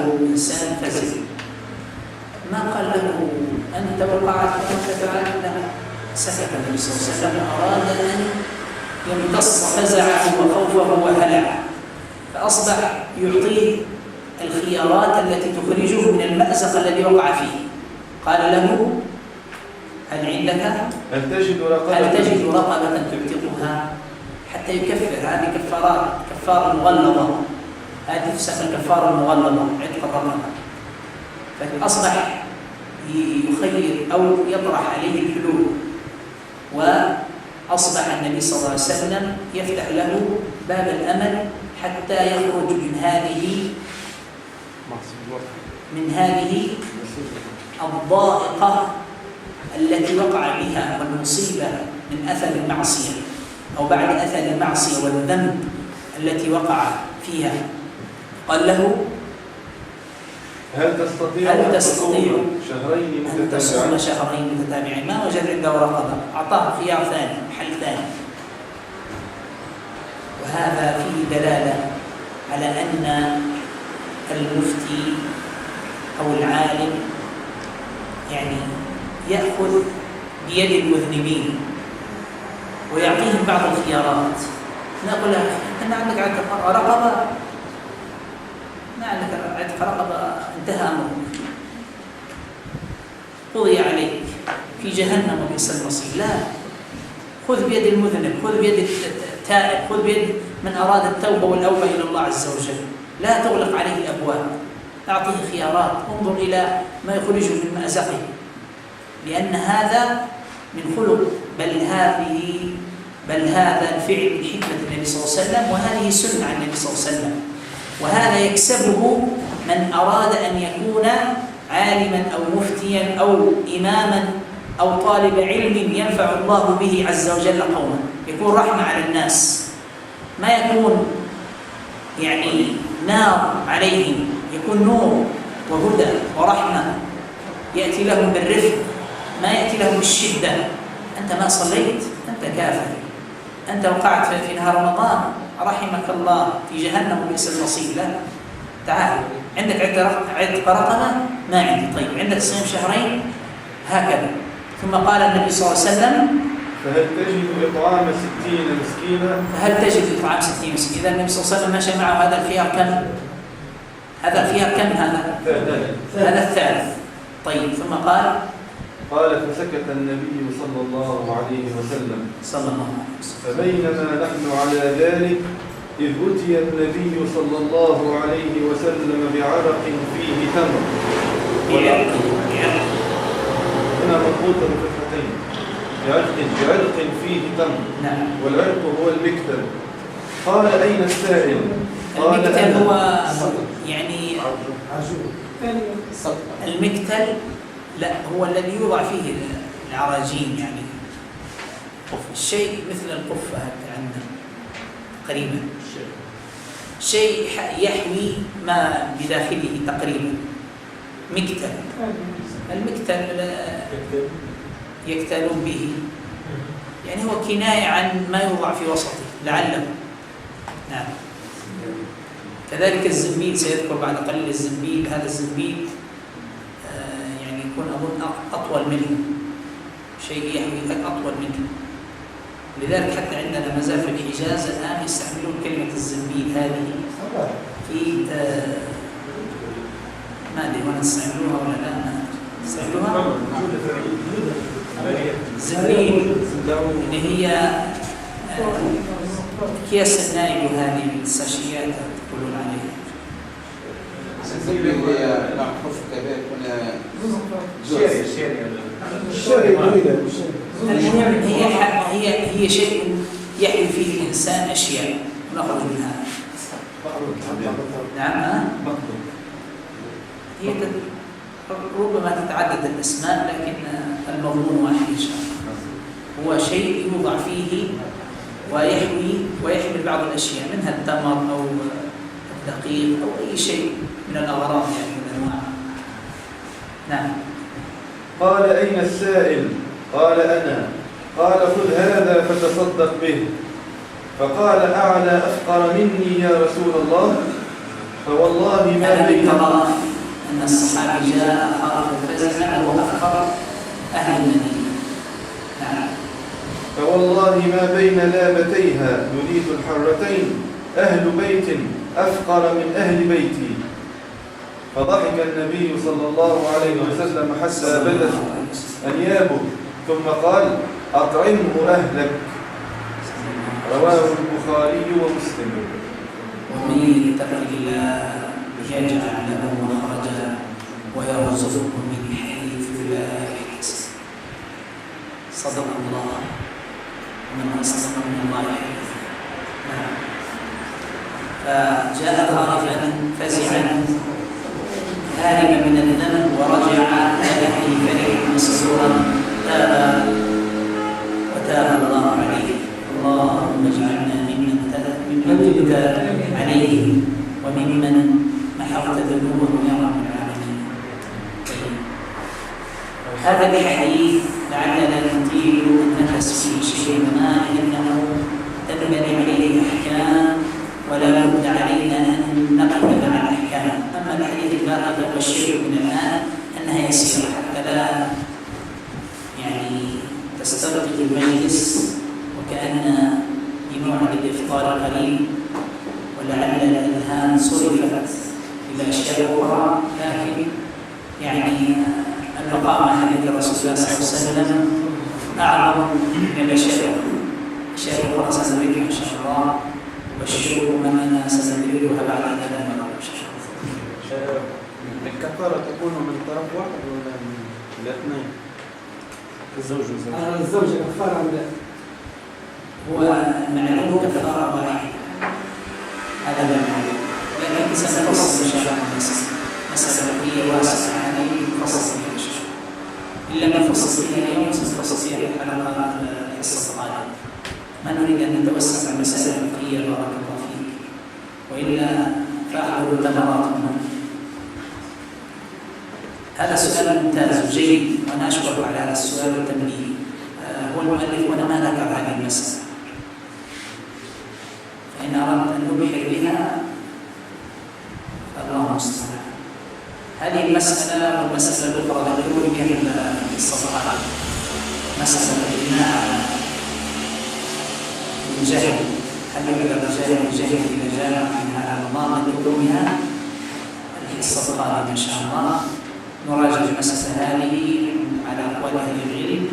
جاءه إنسان فزع ما قال له أنت وقعت وأنت فعلت، لا، سكت النبي صلى الله عليه وسلم وأراد أن يمتص فزعه وخوفه وهلعه، فأصبح يعطيه الخيارات التي تخرجه من المأزق الذي وقع فيه. قال له هل تجد رقبة تعتقها حتى يكفر؟ هذه كفارة مغلظة، هذه تسمى الكفارة المغلظة، عتق الرقبة. فأصبح يخير أو يطرح عليه الحلول، وأصبح النبي صلى الله عليه وسلم يفتح له باب الأمل حتى يخرج من هذه الضائقة التي وقع بها والمصيبة من أثر المعصية أو بعد أثر المعصية والذنب التي وقع فيها. قال له هل تستطيع أن تصوم شهرين متتابعين؟ ما وجد عنده رقبة، أعطاه خيار ثاني، حل ثاني. وهذا فيه دلالة على أن المفتي أو العالم يعني يأخذ بيد المذنبين ويعطيهم بعض الخيارات. نقول له أنت ما عندك عتق رقبة، ما عندك عتق رقبة، انتهى أمرك، قضي عليك في جهنم وبئس المصير. لا، خذ بيد المذنب، خذ بيد التائب، خذ بيد من أراد التوبة والأوبة إلى الله عز وجل. لا تغلق عليه أبواب، أعطيه خيارات، انظر إلى ما يخرجه من مأزقه، لأن هذا من خلق بل هذا الفعل من حكمة النبي صلى الله عليه وسلم، وهذه سنة عن النبي صلى الله عليه وسلم. وهذا يكسبه من أراد أن يكون عالما أو مفتيا أو إماما أو طالب علم ينفع الله به عز وجل قوما، يكون رحمة على الناس، ما يكون يعني نار عليهم، يكون نور وهدى ورحمة، يأتي لهم بالرفق، ما يأتي لهم بالشدة. أنت ما صليت، أنت كافر، أنت وقعت في نهار رمضان، رحمك الله، في جهنم وبئس المصير. لا، تعال، عندك عتق رقبة؟ ما عندي. طيب عندك صيام شهرين؟ هكذا. ثم قال النبي صلى الله عليه وسلم فهل تجد إطعام 60 مسكينا؟ إذا النبي صلى الله عليه وسلم ماشى معه هذا الخيار كم؟ هذا الخيار كم؟ هذا الثالث. طيب ثم قال فسكت النبي صلى الله عليه وسلم فبينما نحن على ذلك إذ أتي النبي صلى الله عليه وسلم بعرق فيه تمر. هنا منقوطة بفتحتين، بعرق فيه تمر. نعم. والعرق هو المكتل. قال أين السائل؟ قال المكتل هو يعني المكتل، لا، هو الذي يوضع فيه العراجين، يعني الشيء مثل القفة عندنا تقريبا، شيء يحوي ما بداخله تقريبا، مكتل. المكتل يكتلون به، يعني هو كناية عن ما يوضع في وسطه لعله. نعم. كذلك الزنبيل سيذكر بعد قليل. الزنبيل، هذا الزنبيل يعني يكون أظن أطول منه، شيء يحوي أطول منه. لذلك حتى عندنا ما زال في الحجاز الآن يستعملون كلمة الزنبيل هذه في ما أدري وأنا تستعملوها ولا لا. تستعملوها؟ الزنبيل اللي هي أكياس النائب، هذه الساشيات تقولون عليها. الزنبيل هي معروف كذلك هنا المهم هي شيء يحوي فيه الإنسان أشياء نخرج منها. نعم. هي ربما تتعدد الأسماء، لكن المضمون واحد إن شاء الله. هو شيء يوضع فيه ويحمل بعض الأشياء، منها التمر أو الدقيق أو أي شيء من الأغراض، يعني من الأنواع. نعم. قال أين السائل؟ قال أنا. قال خذ هذا فتصدق به. فقال أعلى أفقر مني يا رسول الله؟ فوالله ما ألم بين ترى أن الصحابي جاء خائفا فزعا وأفخر أهل المدينة. نعم. فوالله ما بين لابتيها نريد الحرتين أهل بيت أفقر من أهل بيتي. فضحك النبي صلى الله عليه وسلم حتى بدت أنيابه ثم قال أطعمه أهلك. رواه البخاري ومسلم. ومن يتق الله يجعل له مخرجا ويرزقه من حيث لا يحتسب. صدق الله ومن أصدق من الله حديثا. نعم. فجاء خائفا فزعا هاربا من الذنب ورجع إلى أهله فرحا مسرورا وتاب الله عليه. اللهم اجعلنا ممن تاب عليه وممن محوت ذنوبه يا رب العالمين. هذا الحديث لعلنا نطيل النفس في شيء ما انه تنبني عليه احكام ولا بد علينا ان نقف مع الاحكام. اما الحديث الباقي والشيء من الان انها يسيره حتى لا يعني تستغرق المجلس وكأن بنوع الإفطار قليل ولعل الأذهان صرفت إلى أشياء أخرى، لكن يعني البقاء مع حديث رسول الله صلى الله عليه وسلم أعظم من الأشياء أخرى سنذكرها إن شاء الله، والشيوخ مننا سنذكرها بعد هذا المرة إن شاء الله. الكفارة تكون من طرف واحد ولا من الاثنين؟ الزوجة كفارة عن هو معلوم كفارة واحدة، هذا المعلوم، لكن سنفصل إن شاء الله مسألة فقهية واسعة هذه نفصل فيها إن شاء الله. إن لم نفصل فيها اليوم سنفصل فيها في حلقات الحصة القادمة. ما نريد أن نتوسع عن مسألة فقهية بارك الله فيك، وإلا فأخذ ثمرات منه. هذا سؤال ممتاز وجيد وأنا أشكرك على هذا السؤال والتنبيه. هو المؤلف وأنا ما ذكر هذه المسألة، فإن أردت أن نبحر بها فالله المستعان. هذه المسألة والمسألة الأخرى ذكروا بها في الصفحات، مسألة البناء الجهل، هل يقدر الجهل إذا جاء عن هذا الله علومها الحصة القادمة إن شاء الله. نراجع المسألة هذه على أقوال أهل العلم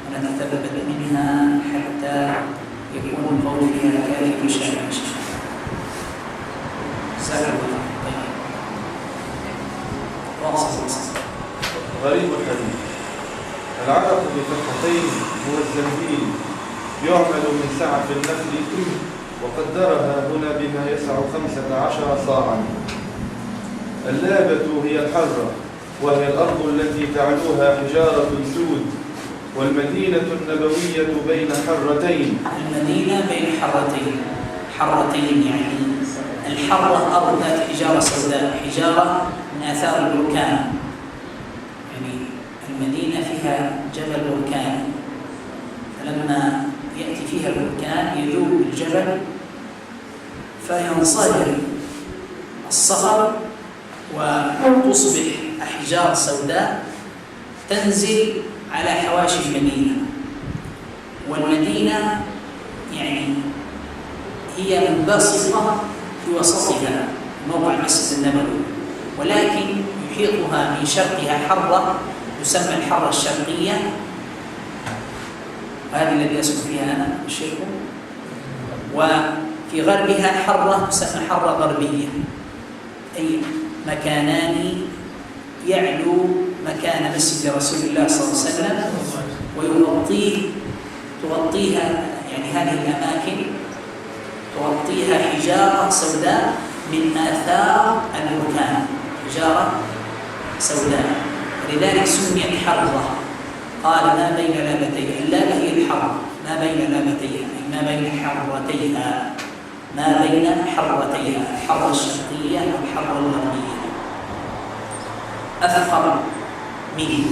ونتثبت منها حتى يكون القول فيها كافي مشاهد إن شاء الله. جزاك الله خيرا. غريب الحديث. العرق بفتحتين هو الزنبيل يعمل من سعة النخل وقدرها هنا بما يسع 15 صاعا. اللابة هي الحرة وهي الأرض التي تعلوها حجارة سود. والمدينة النبوية بين حرتين. المدينة بين حرتين يعني الحرة أرض ذات حجارة سوداء، حجارة من آثار البركان، يعني المدينة فيها جبل بركان، فلما يأتي فيها البركان يذوب الجبل فينصهر الصخر وتصبح أحجار سوداء تنزل على حواشي المدينة. والمدينة يعني هي منبسطة في وسطها موقع المسجد النبوي، ولكن يحيطها من شرقها حرة تسمى الحرة الشرقية، وهذه التي أسكن فيها أنا الشيخ، وفي غربها حرة تسمى حرة غربية، أي مكانان يعلو مكان مسجد رسول الله صلى الله عليه وسلم تغطيها يعني هذه الأماكن تغطيها حجارة سوداء من آثار البركان، حجارة سوداء، لذلك سميت حرة. قال ما بين لابتيها، اللابة هي الحرة، ما بين لابتيها أي ما بين حرتيها، ما بين حرتيها، الحرة الشرقية والحرة الغربية. أفقر منه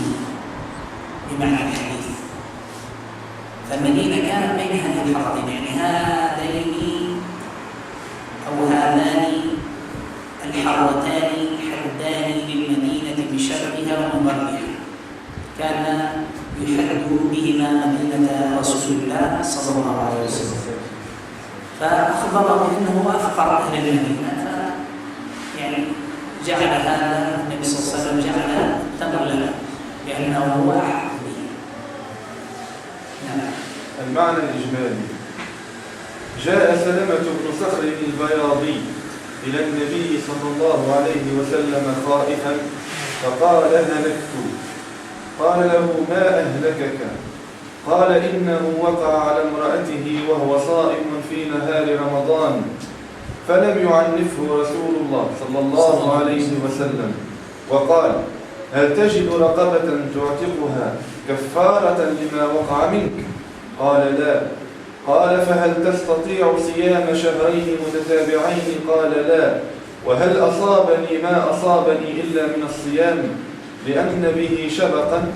بمعنى الحديث. فالمدينة كانت بين هذه الحرتين، يعني هذان الحرتان حدان للمدينة بشرقها ومغربها، كان يحد بهما مدينة رسول الله صلى الله عليه وسلم، فأخبره أنه أفقر أهل المدينة، يعني جعل هذا النبي صلى الله عليه وسلم جعل التمر له لأنه هو أحق به. نعم. المعنى الإجمالي: جاء سلمة بن صخر البياضي إلى النبي صلى الله عليه وسلم خائفا فقال: هلكت. قال له: ما أهلكك؟ قال: إنه وقع على امرأته وهو صائم في نهار رمضان، فلم يعنفه رسول الله صلى الله عليه وسلم، وقال: هل تجد رقبة تعتقها كفارة لما وقع منك؟ قال: لا. قال: فهل تستطيع صيام شهرين متتابعين؟ قال: لا. وهل أصابني ما أصابني إلا من الصيام، لأن به شبقا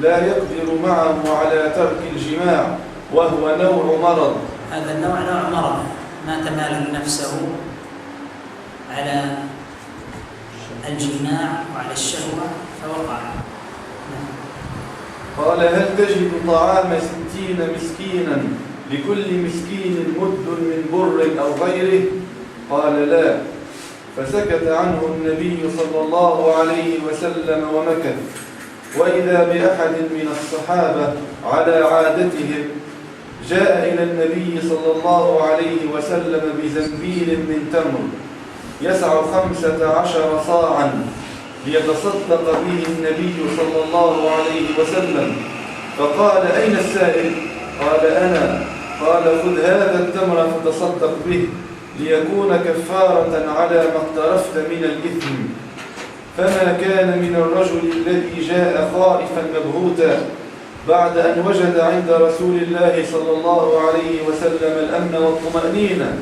لا يقدر معه على ترك الجماع، وهو نوع مرض. هذا النوع نوع مرض، ما تمالك نفسه على الجماع وعلى الشهوة فوقع. قال: هل تجد طعام 60 مسكينا لكل مسكين مد من بر أو غيره؟ قال: لا. فسكت عنه النبي صلى الله عليه وسلم ومكث، وإذا بأحد من الصحابة على عادتهم جاء إلى النبي صلى الله عليه وسلم بزنبيل من تمر يسع 15 صاعا ليتصدق به النبي صلى الله عليه وسلم، فقال: أين السائل؟ قال: أنا. قال: خذ هذا التمر فتصدق به ليكون كفارة على ما اقترفت من الإثم. فما كان من الرجل الذي جاء خائفا مبهوتا بعد أن وجد عند رسول الله صلى الله عليه وسلم الأمن والطمأنينة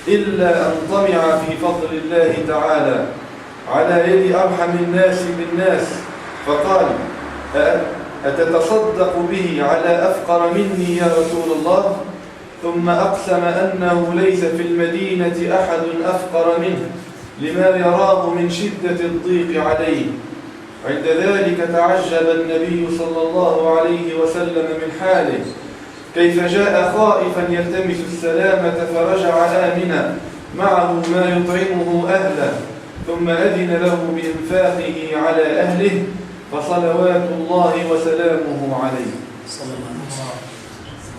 إلا أن طمع في فضل الله تعالى على يد أرحم الناس بالناس، فقال: أتتصدق به على أفقر مني يا رسول الله؟ ثم أقسم أنه ليس في المدينة أحد أفقر منه لما يراه من شدة الضيق عليه. عند ذلك تعجب النبي صلى الله عليه وسلم من حاله، كيف جاء خائفا يلتمس السلامة فرجع آمنا معه ما يطعمه أهله، ثم أذن له بإنفاقه على أهله، فصلوات الله وسلامه عليه. صلى الله عليه وسلم.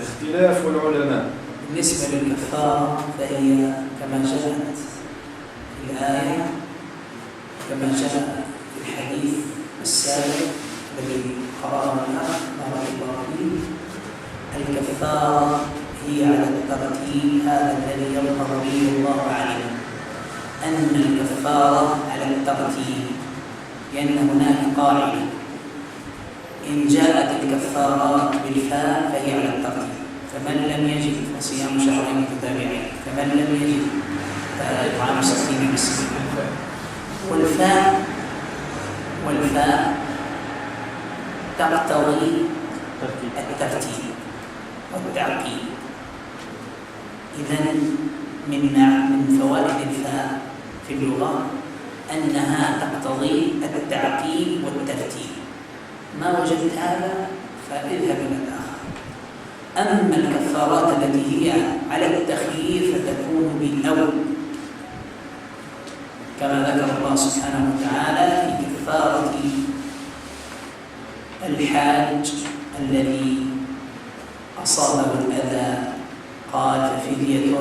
اختلاف العلماء. بالنسبة للكفارة فهي كما جاءت في الآية، كما جاء في الحديث السابق الذي قرأنا بارك الله فيه. الكفارة هي على الترتيب هذا الذي يظهر به الله أعلم، أن الكفارة على الترتيب، لأن هناك قاعدة: إن جاءت الكفارات بالفاء فهي على الترتيب، فمن لم يجد فصيام شهرين متتابعين، فمن لم يجد فإطعام 60 مسكينا. والفاء تقتضي الترتيب والتعقيب. إذن من فوائد الفاء في اللغة أنها تقتضي التعقيب والترتيب. ما وجدت هذا فاذهب إلى الآخر. أما الكفارات التي هي على التخيير فتكون بالأول، كما ذكر الله سبحانه وتعالى في كفارة الحاج الذي أصابه الأذى، قال: ففدية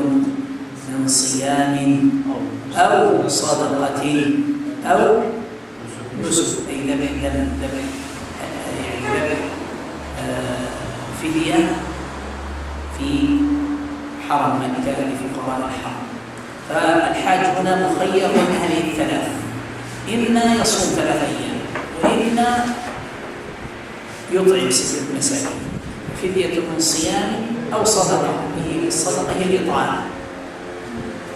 من صيام أو صدقة أو نسك، أي ذبح فدية في حرم مكة في القرآن الحرام. فالحاج هنا مخير من هذه الثلاث: إما يصوم 3 أيام، وإما يطعم 6 مساكين. فدية من صيام أو صدقة، هي الصدقة هي الإطعام،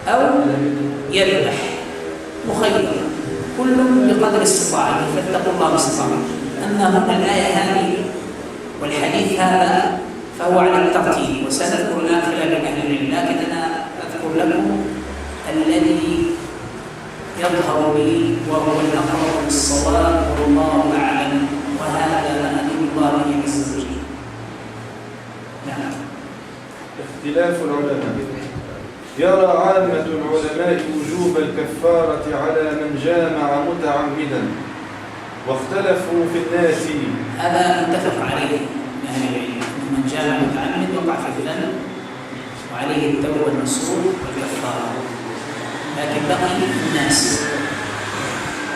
أو يذبح، مخير، كل بقدر استطاعته، فاتقوا الله ما استطعتم. أما هنا الآية هذه والحديث هذا فهو على الترتيب، وسنذكر الآن خلال أهل العلم، لكن أنا أذكر لكم الذي يظهر لي وهو الأقرب للصواب والله أعلم، وهذا من الله عز وجل. نعم. اختلاف العلماء. يرى عامة العلماء وجوب الكفارة على من جامع متعمدا، واختلفوا في الناس. هذا متفق عليه يعني من جامع متعمد وقع في الذنب وعليه التوبة والنصوح والكفارة، لكن بقي الناس.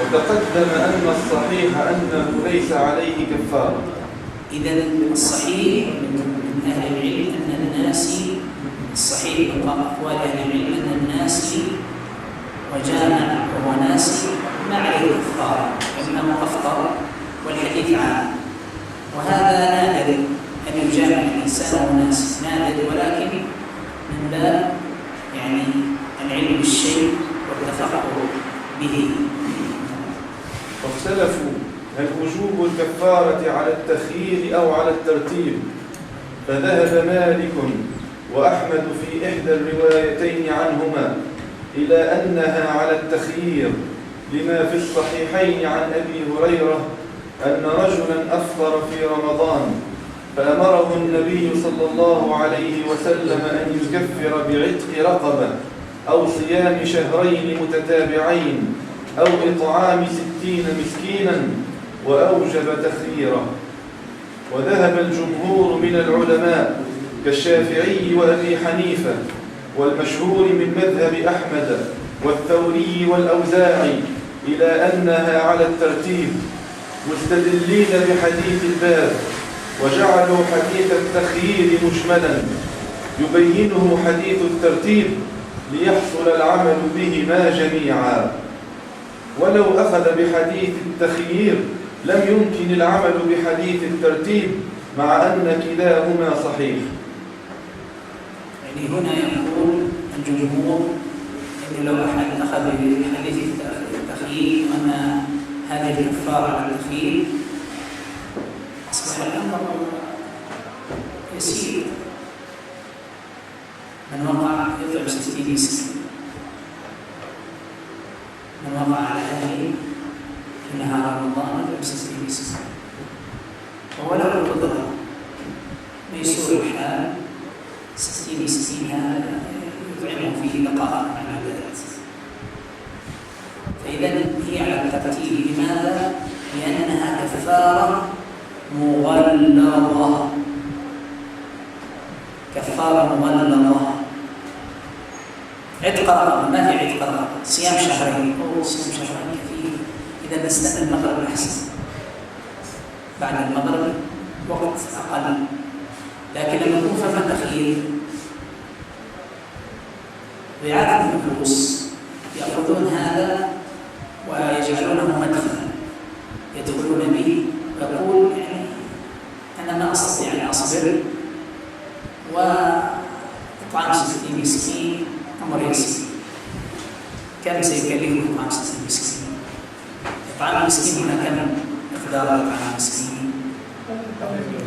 وتقدم أن الصحيح أنه ليس عليه كفارة. إذا الصحيح من أهل العلم أن الناس، الصحيح من أقوال أهل العلم أن الناس وجامع وهو ناس ما عليه كفارة، إنما أفطر والحديث عنه، وهذا نادر أن يجامع الإنسان وناس، نادر، ولكن من باب يعني العلم بالشيء والتفقه به. واختلفوا هل وجوب الكفارة على التخيير أو على الترتيب، فذهب مالك وأحمد في إحدى الروايتين عنهما إلى أنها على التخيير، لما في الصحيحين عن أبي هريرة أن رجلا أفطر في رمضان فأمره النبي صلى الله عليه وسلم أن يكفر بعتق رقبة أو صيام شهرين متتابعين أو إطعام 60 مسكينا، وأوجب تخييره. وذهب الجمهور من العلماء كالشافعي وأبي حنيفة والمشهور من مذهب أحمد والثوري والأوزاعي إلى أنها على الترتيب، مستدلين بحديث الباب، وجعلوا حديث التخيير مجملا يبينه حديث الترتيب ليحصل العمل بهما جميعا. ولو أخذ بحديث التخيير لم يمكن العمل بحديث الترتيب مع أن كلاهما صحيح. يعني هنا يقول الجمهور أن لو أحد أخذ بحديث التخيير وأن هذه الكفارة على التخيير أصبح الأمر يسير. من وقع يطعم 60 مسكين، من وقع على أهله في نهار رمضان يطعم 60 مسكين، ولو قدر ميسور الحال 60 مسكين هذا يطعمه فيه دقائق من العبادات. فإذا هي على الترتيب. لماذا؟ لأنها كفارة مغلظة، كفارة مغلظة. عتق رقبة، ما في عتق رقبة، صيام شهرين أو صيام شهرين كثير. إذا نستنى المغرب الأحسن، بعد المغرب وقت أقل. لكن لما يكون فما تخيير رعاة النفوس يأخذون هذا ويجعلونه مدخلا يدخلون به، ويقول يعني أنا ما أستطيع أن أصبر وإطعام 60 مسكين أمر يسير. كم سيكلفه إطعام 60 مسكين؟ إطعام المسكين هنا كم مقدار إطعام المسكين؟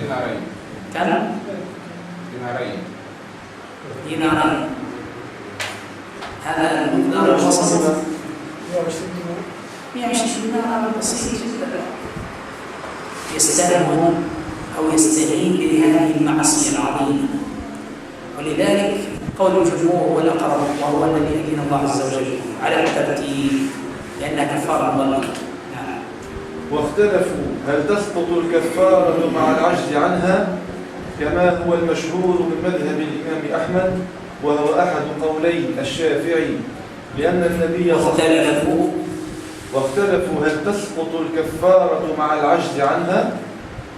دينارين. كم؟ دينارين. هذا المقدار الوسط 120 دينار، بسيط جدا. يستهون أو يستهين بهذه المعصية العظيمة، ولذلك قول الجمهور هو الأقرب وهو الذي أذن الله عز وجل على الترتيب لأنها كفارة مغلظة. واختلفوا هل تسقط الكفارة مع العجز عنها كما هو المشهور من مذهب الإمام أحمد وهو أحد قولي الشافعي، لأن النبي واختلفوا هل تسقط الكفارة مع العجز عنها.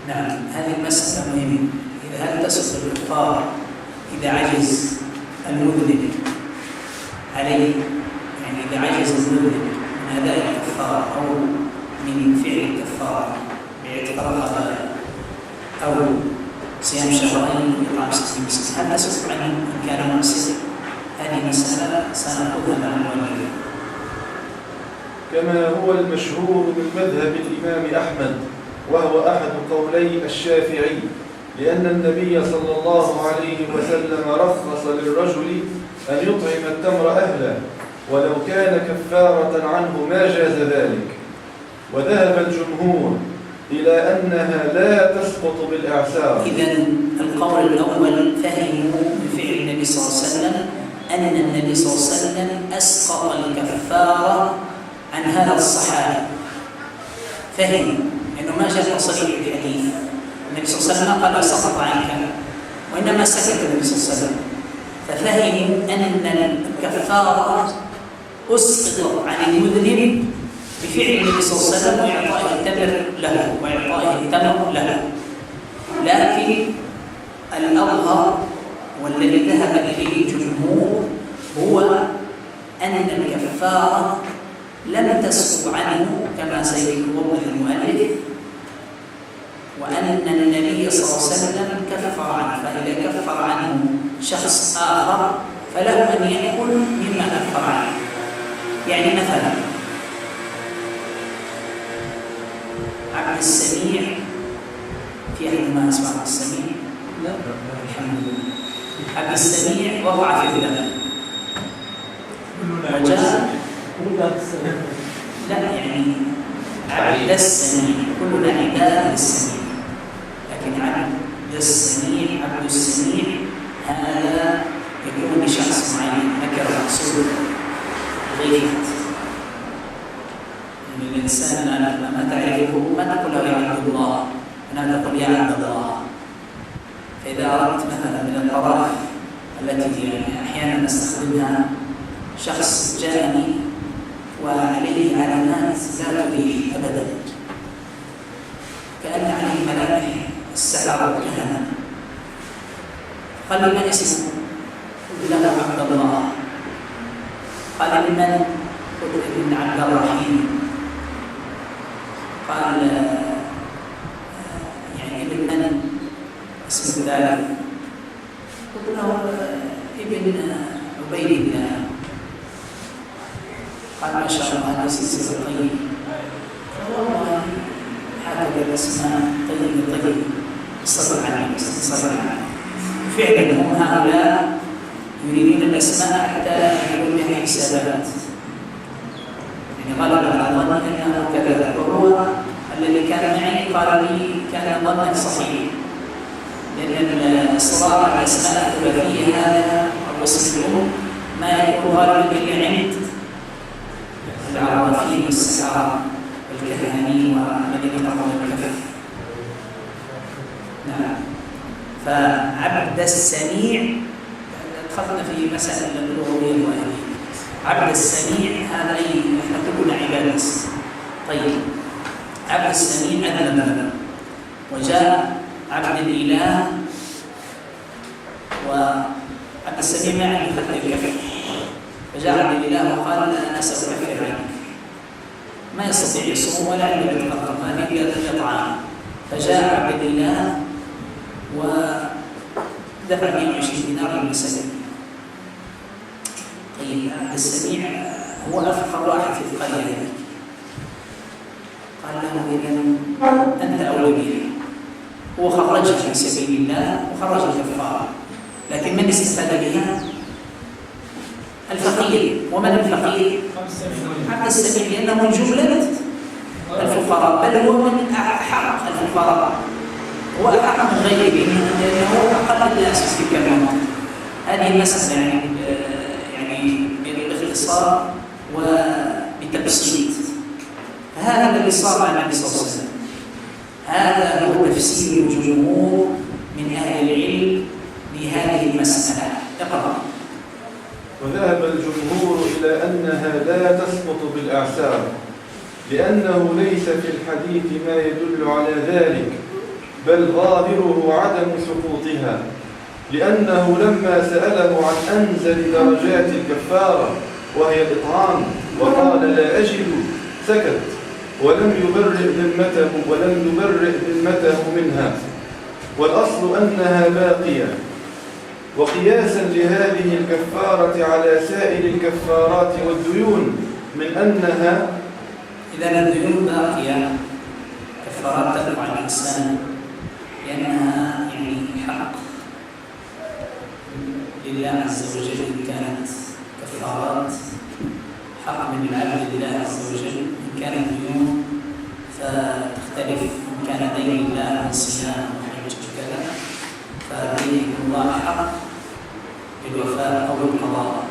نعم، هذه المسألة مهمة. هل تسقط الكفارة إذا عجز المذنب عليه، يعني إذا عجز المذنب من أداء الكفارة أو من فعل الكفارة بعتق رقبة أو صيام شهرين وإطعام 60 مسكين، هل تسقط عنه إن كان مقصر؟ هذه مسألة سنأخذها مع المؤلف. كما هو المشهور من مذهب الإمام أحمد وهو أحد قولي الشافعي، لأن النبي صلى الله عليه وسلم رخص للرجل أن يطعم التمر أهله ولو كان كفارة عنه ما جاز ذلك. وذهب الجمهور إلى أنها لا تسقط بالإعسار. إذن القول الأول فهموا بفعل النبي صلى الله عليه وسلم أن النبي صلى الله عليه وسلم أسقط الكفارة عن هذا الصحابي. فهموا أنه ما جاء تصريح بالحديث، النبي صلى الله عليه وسلم قال سقط عنك، وإنما سكت النبي صلى الله عليه وسلم، ففهموا أن الكفارة أسقطت عن المذنب بفعل النبي صلى الله عليه وسلم وإعطائه التمر له. لكن الأظهر والذي ذهب إليه الجمهور هو أن الكفارة لم تسقط عنه كما سيوضح المؤلف، وأن النبي صلى الله عليه وسلم كفر عنه، فإذا كفر عنه شخص آخر فله أن يأكل مما كفر عنه. يعني مثلا عبد السميع، في أحد ما أسمع عبد السميع؟ لا الحمد لله. عبد السميع وقع في الذنب وجاء، لا يعني عبد السميع، كلنا عباد السميع، لكن عبد السميع هذا يكون لشخص معين نكر مقصود غير من الإنسان ما تعرفه ما تقول له يا عبد الله، أنا تقول يا عبد الله. فإذا أردت مثلا من القرائح التي أحيانا نستخدمها، شخص جاءني وعليه علامات لا تريح أبدا، كأن عليه ملامح السحر والكهنة، قال لي ما اسمه؟ قلت له عبد الله. قال لمن؟ قلت ابن عبد الرحيم. قال يعني ابن من؟ اسم ذلك؟ قلت له ابن عبيد الله. قال ما شاء الله هذا سلسلة طيب. والله هكذا الاسماء طيب صبر عني فعلا هم هؤلاء يريدون الاسماء حتى يعملون بها حسابات، يعني غلب على ظني انه كذا، وهو الذي كان معي قال لي كان ظنك صحيح، لان اصرار على الاسماء الثلاثيه هذا او اسم الام ما يكون غالبا الا عند العرافين والسحره والكهانين والذين يقرؤون الكفر. نعم. فعبد السميع، دخلنا في مسائل اللغويه والوهميه. عبد السميع هذا احنا كلنا عباد. طيب عبد السميع أذنب وجاء عبد الإله، وعبد السميع ما عنده خلق الكفر، فجاء عبد الإله وقال أنا سأكفر عنك، ما يستطيع يصوم ولا عنده يتقرب، هذه إلا طعام. فجاء عبد الإله ودفع 120 دينار للمساكين. طيب عبد السميع هو أفقر واحد في القرية، قال له إذن أنت أولى به. هو خرجها في سبيل الله وخرج الكفارة، لكن من استفاد بها؟ الفقير. ومن الفقير؟ عبد السميع، لأنه من جملة الفقراء، بل هو من أحق الفقراء، هو أحق من غيره لأنه أقل الناس في كلمة. هذه المسألة يعني باختصار وبتبسيط. هذا الذي صار مع النبي صلى الله عليه وسلم، هذا هو تفسير الجمهور من أهل العلم لهذه المسألة. اقرأ. وذهب الجمهور إلى أنها لا تسقط بالإعسار، لأنه ليس في الحديث ما يدل على ذلك، بل ظاهره عدم سقوطها، لأنه لما سأله عن أنزل درجات الكفارة وهي الإطعام وقال لا أجد سكت، ولم يبرئ ذمته منها، والأصل أنها باقية. وقياسا لهذه الكفارة على سائر الكفارات والديون من أنها إذا الديون باقية، كفارات تدفع على الإنسان لأنها يعني حق لله عز وجل، إن كانت كفارات حق من العبد لله عز وجل. إن كان الديون فتختلف، إن كان دين الله عن صيام وحج وكذا فدين الله حق بالوفاء أو بالقضاء.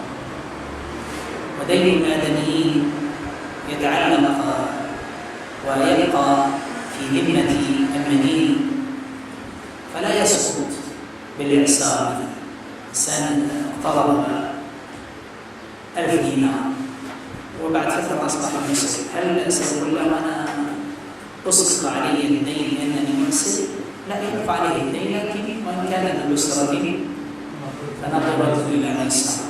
ودين الآدميين يتعلق ويبقى في ذمة المدين فلا يسقط بالإعسار. إنسان طلب 1000 دينار وبعد فترة أصبح مسلم، هل سأقول له أنا أسقط علي الدين لأنني مسلم؟ لا، يبقى عليه الدين، لكن وإن كان بالأسرة فنظرت إلى ميسر.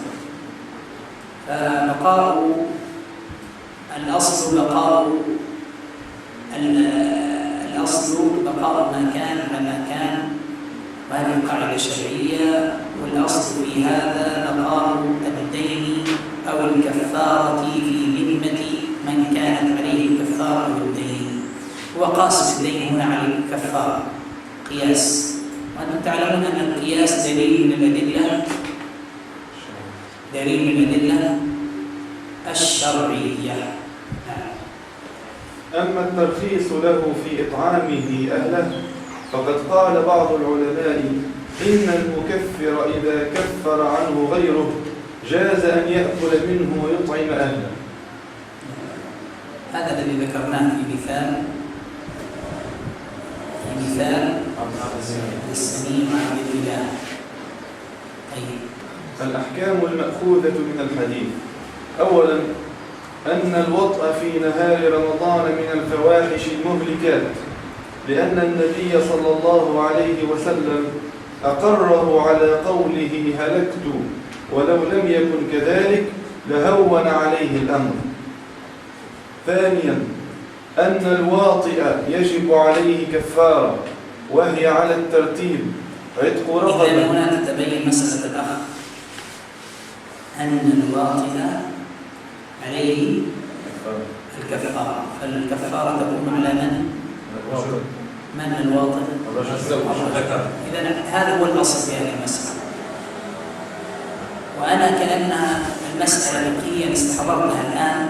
فبقاء الأصل بقاء ما كان كما كان، وهذه قاعدة شرعية. والأصل في هذا بقاء الدين أو الكفارة في ذمة من كانت عليه الكفارة والدين. وقاس الدين هنا على الكفارة قياس، وأنتم تعلمون أن القياس دليل من الأدلة الشرعية. أما الترخيص له في إطعامه أهله فقد قال بعض العلماء إن المكفر إذا كفر عنه غيره جاز أن يأكل منه ويطعم أهله. هذا الذي ذكرناه في مثال السميع عن الله. الأحكام المأخوذة من الحديث: أولا، أن الوطأ في نهار رمضان من الفواحش المهلكات، لأن النبي صلى الله عليه وسلم أقره على قوله هلكت، ولو لم يكن كذلك لهون عليه الأمر. ثانيا، أن الواطئ يجب عليه كفارة، وهي على الترتيب عتق رقبة. إذا هنا تتبين مسألة الأخ أن الواطئ عليه الكفارة، فالكفارة تكون على من الواطئ؟ إذا هذا هو الأصل في هذه المسألة. وأنا كأنها المسألة فقهيا استحضرتها الآن،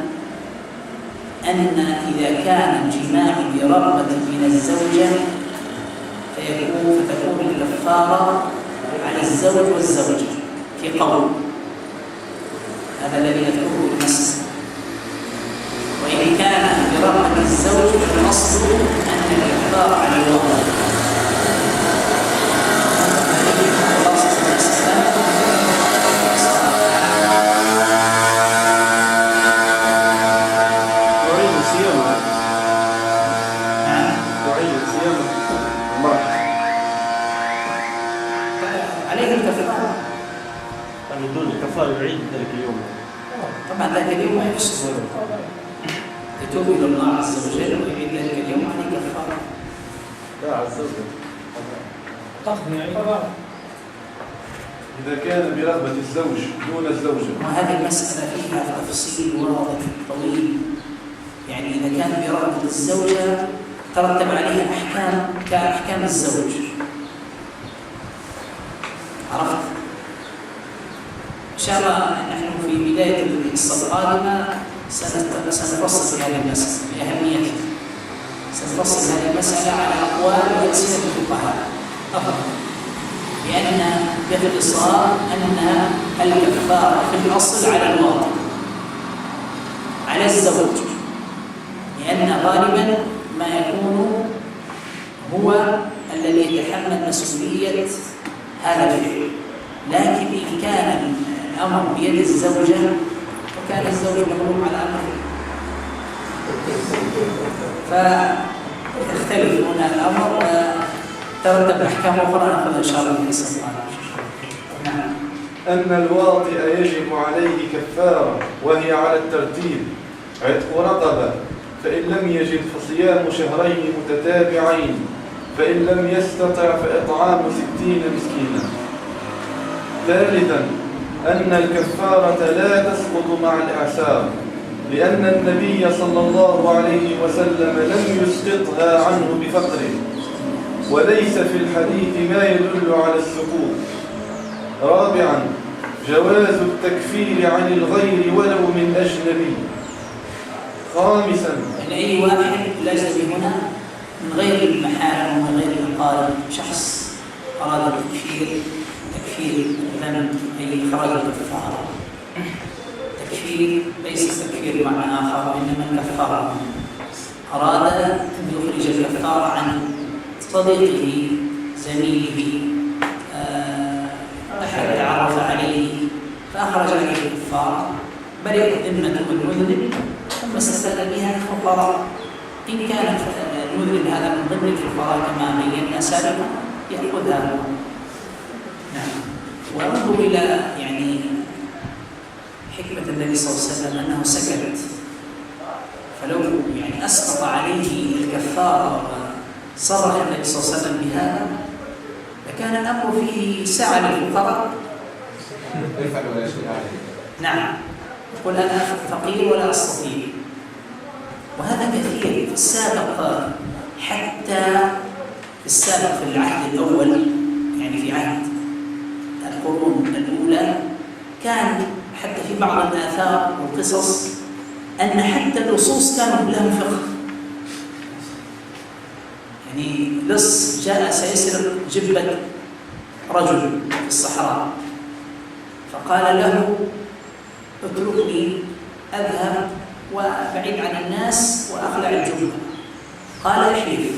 أن إذا كان الجماع برغبة من الزوجة فتكون الكفارة على الزوج والزوجة في قول، هذا الذي يذكره المسألة. وإن كان برغبة الزوج فالأصل أن الكفارة على الوضع. طبعا ذلك اليوم ما يحسن، يتوب إلى الله عز وجل ويعيد ذلك اليوم عليه كفارة. لا عز وجل إذا كان برغبة الزوج دون الزوجة. وهذه المسألة فيها تفصيل واضح طويل. يعني إذا كان برغبة الزوجة ترتب عليها أحكام كأحكام الزوج. عرفت؟ إن شاء الله نحن في بداية القصة القادمة سنفصل في هذه المسألة بأهميتها. سنفصل هذه المسألة على أقوال وألسنة الفقهاء أفضل، لأن باختصار أن الكفارة في الأصل على الواطئ على الزوج، لأن غالبا ما يكون هو الذي يتحمل مسؤولية هذا الفعل. لكن إن كان الأمر بيد الزوجة وكان الزوج مغلوب على أمره فيختلف هنا الأمر وترتب أحكام أخرى نأخذها إن شاء الله في السلطان. نعم. أن الواطئ يجب عليه كفارة، وهي على الترتيب عتق رقبة، فإن لم يجد فصيام شهرين متتابعين، فإن لم يستطع فإطعام 60 مسكينا. ثالثا، أن الكفارة لا تسقط مع الإعسار، لأن النبي صلى الله عليه وسلم لم يسقطها عنه بفقره، وليس في الحديث ما يدل على السقوط. رابعا، جواز التكفير عن الغير ولو من أجنبي. خامسا، يعني أي واحد الأجنبي هنا من غير المحارم ومن غير الأقارب، شخص أراد تكفير الذنب أي إخراج الكفارة. تكفير ليس تكفير معنى آخر، إنما الكفارة أراد أن يخرج الكفارة عن صديقه زميله أحد تعرف عليه فأخرج عليه الكفارة، برئت ذمته المذنب ثم استفاد بها الفقراء. إن كان المذنب هذا من ضمن الفقراء كما بينا سابقا يأخذها. نعم. وانظر إلى يعني حكمة النبي صلى الله عليه وسلم أنه سكت، فلو يعني أسقط عليه الكفارة وصرح النبي صلى الله عليه وسلم بهذا لكان الأمر فيه سعة للفقراء. نعم، يقول أنا فقير ولا أستطيع، وهذا كثير في السابق، حتى في السابق في العهد الأول، يعني في عهد القرون الأولى كان حتى في بعض الآثار والقصص أن حتى اللصوص كانوا لهم فقه. يعني لص جاء سيسرق جبة رجل في الصحراء، فقال له اتركني أذهب وبعيد عن الناس وأخلع الجبة. قال احلف.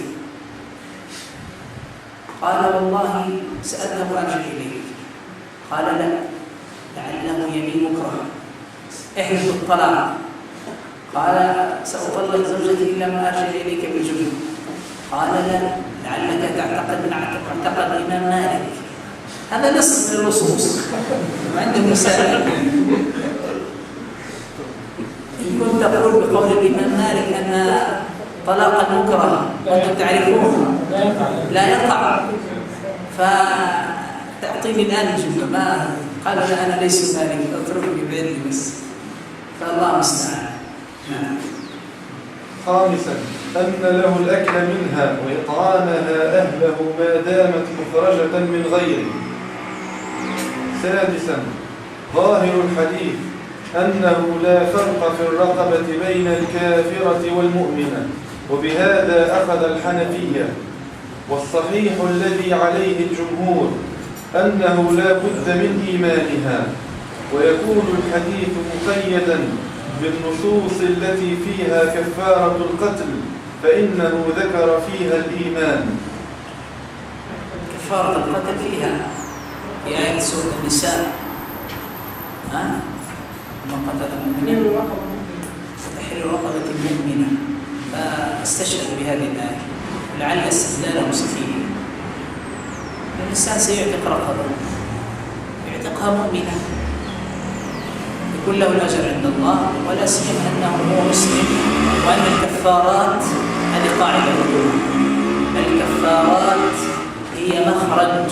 قال والله سأذهب وأرجع إليك. قال لا، لعله يمين مقرها، احلف بالطلاق. قال سأطلق زوجتي إن لم أرجع إليك بالجبة. قال لا، لعلك تعتقد معتقد الإمام مالك. هذا نص من اللصوص وعنده مسائل. إن كنت تقول بقول الإمام مالك أن طلاق المكره وأنتم تعرفون لا يقع، فتعطيني الآن الجملة. ما قال لا أنا ليس مالك، اتركني بيدي بس، فالله المستعان. خامسا، أن له الأكل منها وإطعامها أهله ما دامت مخرجة من غيره. سادسا، ظاهر الحديث أنه لا فرق في الرقبة بين الكافرة والمؤمنة، وبهذا أخذ الحنفية. والصحيح الذي عليه الجمهور أنه لا بد من إيمانها، ويكون الحديث مقيدا بالنصوص التي فيها كفارة القتل، فإنه ذكر فيها الإيمان. كفارة القتل فيها في آية سورة النساء، من قتل مؤمنا فتحرير رقبة مؤمنة، فاستشهد بهذه الآية لعل استدلاله صحيح. الإنسان سيعتق رقبة يعتقها مؤمنة يكون له الأجر عند الله، ولا سيما أنه هو مسلم، وأن الكفارات هذه قاعدة الكفارات هي مخرج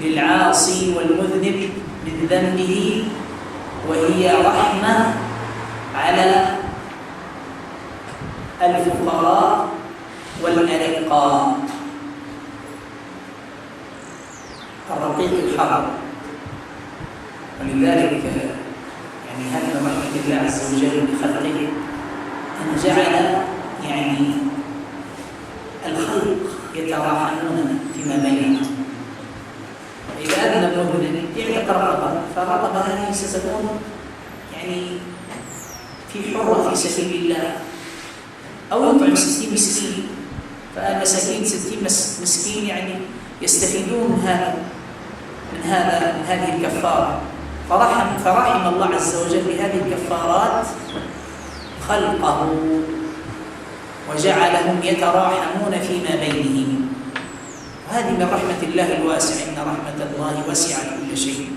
للعاصي والمذنب من ذنبه، وهي رحمة على الفقراء والأرقاء. الرقيق الحرب، ولذلك يعني هذا رحمة الله عز وجل بخلقه أن جعل يعني الخلق يتراحمون فيما بينهم. إذا أذنب مذنب يعتق رقبة، فالرقبة هذه ستكون يعني في حرة في سبيل الله، أو يطعم 60 مسكين، فالمساكين 60 مسكين يعني يستفيدون من هذه الكفارة. فرحم الله عز وجل بهذه الكفارات خلقه وجعلهم يتراحمون فيما بينهم، وهذه من رحمة الله الواسع، إن رحمة الله وسعت كل شيء.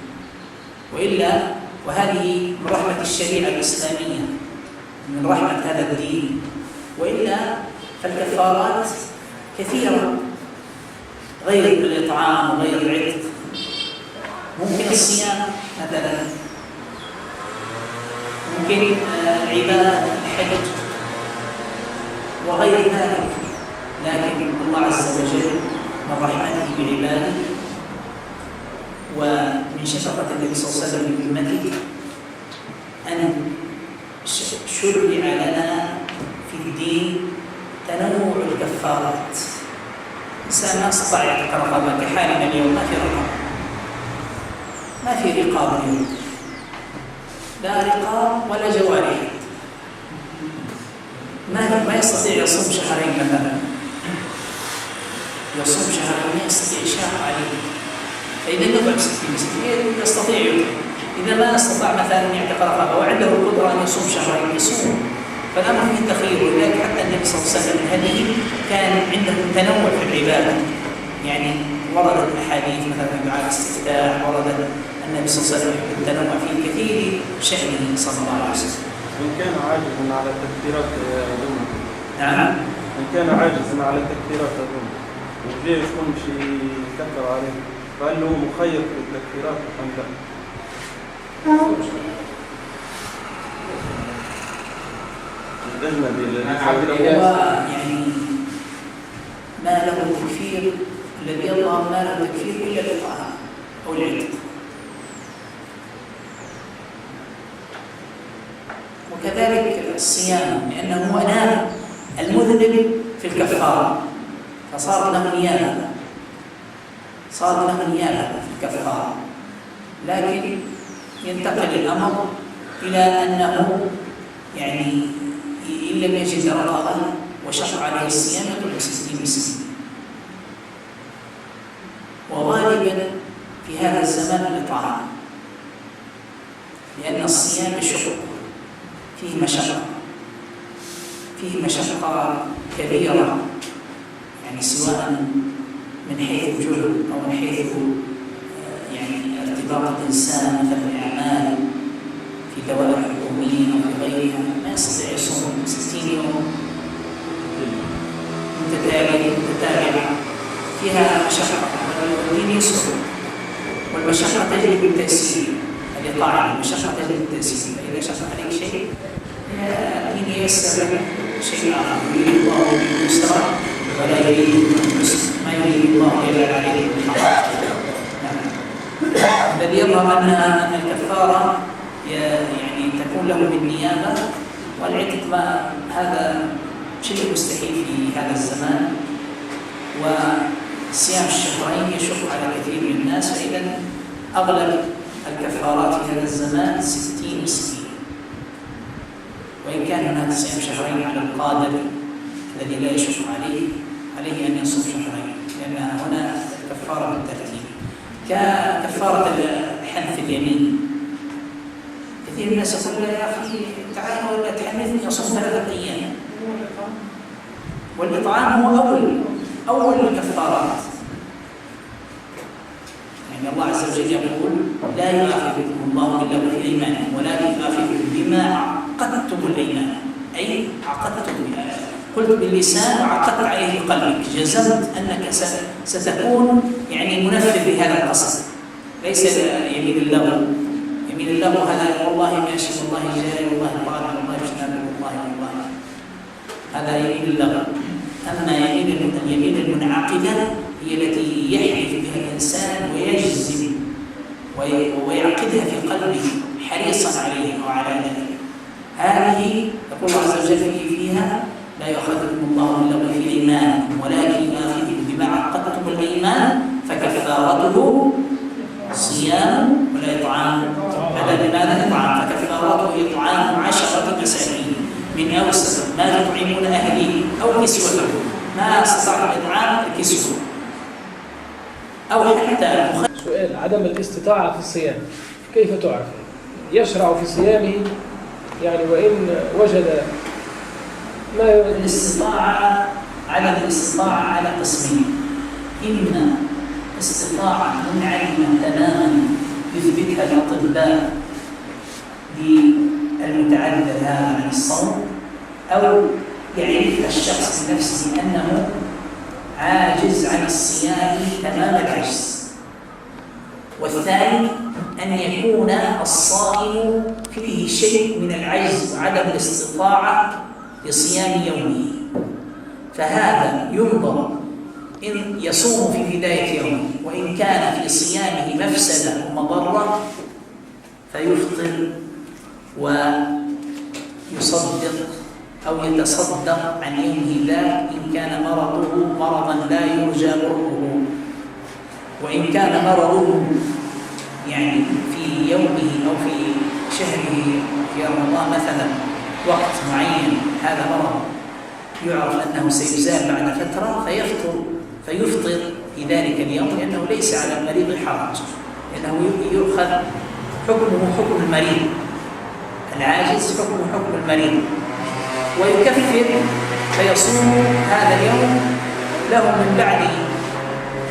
وهذه من رحمة الشريعة الإسلامية، من رحمة هذا الدين. وإلا فالكفارات كثيرة، غير الإطعام وغير العتق، ممكن الصيام مثلا، ممكن العبادة الحج وغير ذلك. لكن الله عز وجل من رحمته بعباده ومن شفقة النبي صلى الله عليه وسلم لأمته أن شرع لنا في الدين تنوع الكفارات. إنسان ما استطاع يعتق رقبة كحالنا اليوم، ما في رقاب، ما في رقاب اليوم، لا رقاب ولا جوارح، ما يستطيع يصوم شهرين مثلا، يصوم شهرين ما يستطيع يشاق عليه، فإذا يطعم 60 مسكين يستطيع يطعم. إذا ما استطاع مثلا أن يعتق رقبة وعنده القدرة أن يصوم شهرين يصوم، فالأمر فيه تخيير. ولذلك حتى النبي صلى الله عليه وسلم هديه كان عنده تنوع في العبادة، يعني وردت أحاديث مثلا دعاء الاستفتاح، ورد النبي صلى الله عليه وسلم التنوع في كثير شأنه صلى الله عليه وسلم. إن كان عاجزا على التكبيرات أظن. نعم. إن كان عاجزا على التكبيرات أظن وجاي يكون شيء يكفر عليه، فهل هو مخير في التكبيرات أم لا؟ هو يعني ما له تكفير، الذي يظهر ما له تكفير إلا الإطعام أو العتق. وكذلك الصيام، لأنه هو ناب المذنب في الكفارة فصار له نيابة، صار له نيابة في الكفارة، لكن ينتقل الأمر إلى أنه يعني إن لم يجد رقبة وشق عليه الصيام يطعم 60 مسكين. وغالبا في هذا الزمان الإطعام، لأن الصيام يشق، فيه مشقة كبيرة، يعني سواء من حيث الجهد أو من حيث يعني ارتباط الإنسان مثلا بالأعمال في دوائر حكومية أو في غيرها، ما يستطيع يصوم 60 يوم متتابعة، فيها مشقة. والدين يسر، والمشقة تجري بالتيسير، الإطاعة المشقة تجري بالتيسير، فإذا شق عليك شيء الدين ييسر لك شيء آخر. يريد الله بكم اليسر ولا يريد بكم العسر، ما يريد الله إلا عليكم الحق. الذي يظهر أن الكفارة يعني تكون له بالنيابة، والعتق هذا شيء مستحيل في هذا الزمان. وصيام الشهرين يشق على كثير من الناس، فإذا أغلب الكفارات في هذا الزمان 60 مسكين. وإن كان هناك صيام شهرين على القادر الذي لا يشق عليه أن يصوم شهرين، لأن هنا كفارة بالترتيب ككفارة حنث اليمين. كثير من الناس يقول يا أخي تعال ولا تحنثني أصوم 3 أيام. والإطعام هو أول الكفارات. يعني الله عز وجل يقول لا يؤاخذكم الله باللغو في أيمانكم ولكن يؤاخذكم بما عقدتم الأيمان، أي عقدتم قلت باللسان وعقدت عليه قلبك، جزمت أنك ستكون يعني منفذ لهذا القصد، ليس يمين اللغو. يمين اللغو هذا والله ماشي، والله جاي، والله طالع، والله اجتنب، والله هذا يمين اللغو. أما اليمين المنعقدة هي التي يحلف بها الإنسان ويجزم ويعقدها في قلبه حريصا عليه أو على ذلك. هذه يقول الله عز وجل فيها لا يؤاخذكم الله باللغو في أيمانكم ولكن يؤاخذكم بما عقدتم الأيمان فكفارته صيام ولا إطعام. هذا لماذا إطعام؟ فكفارته إطعام 10 مساكين من أوسط ما تطعمون أهليه أو كسوتهم، ما استطاع الإطعام الكسوة أو حتى سؤال عدم الاستطاعة في الصيام كيف تعرف؟ يشرع في صيامه يعني وإن وجد ما الاستطاعة عدم الاستطاعة على قسمين: إما استطاعة منعدمة تماما يثبتها الأطباء للمتعذر هذا عن الصوم، أو يعرفها الشخص بنفسه أنه عاجز عن الصيام تمام العجز. والثاني أن يكون الصائم فيه شيء من العجز وعدم الاستطاعة لصيام يومه، فهذا ينظر إن يصوم في بداية يومه، وإن كان في صيامه مفسدة ومضرة فيفطر ويصدق أو يتصدق عن يومه ذاك إن كان مرضه مرضا لا يرجى برؤه، وإن كان مرضه يعني في يومه أو في شهره في رمضان مثلا وقت معين، هذا مرض يعرف أنه سيزال بعد فترة فيفطر في ذلك اليوم، لأنه ليس على المريض حرج، لأنه يؤخذ حكمه حكم المريض، العاجز حكم المريض، ويكفر فيصوم هذا اليوم له من بعد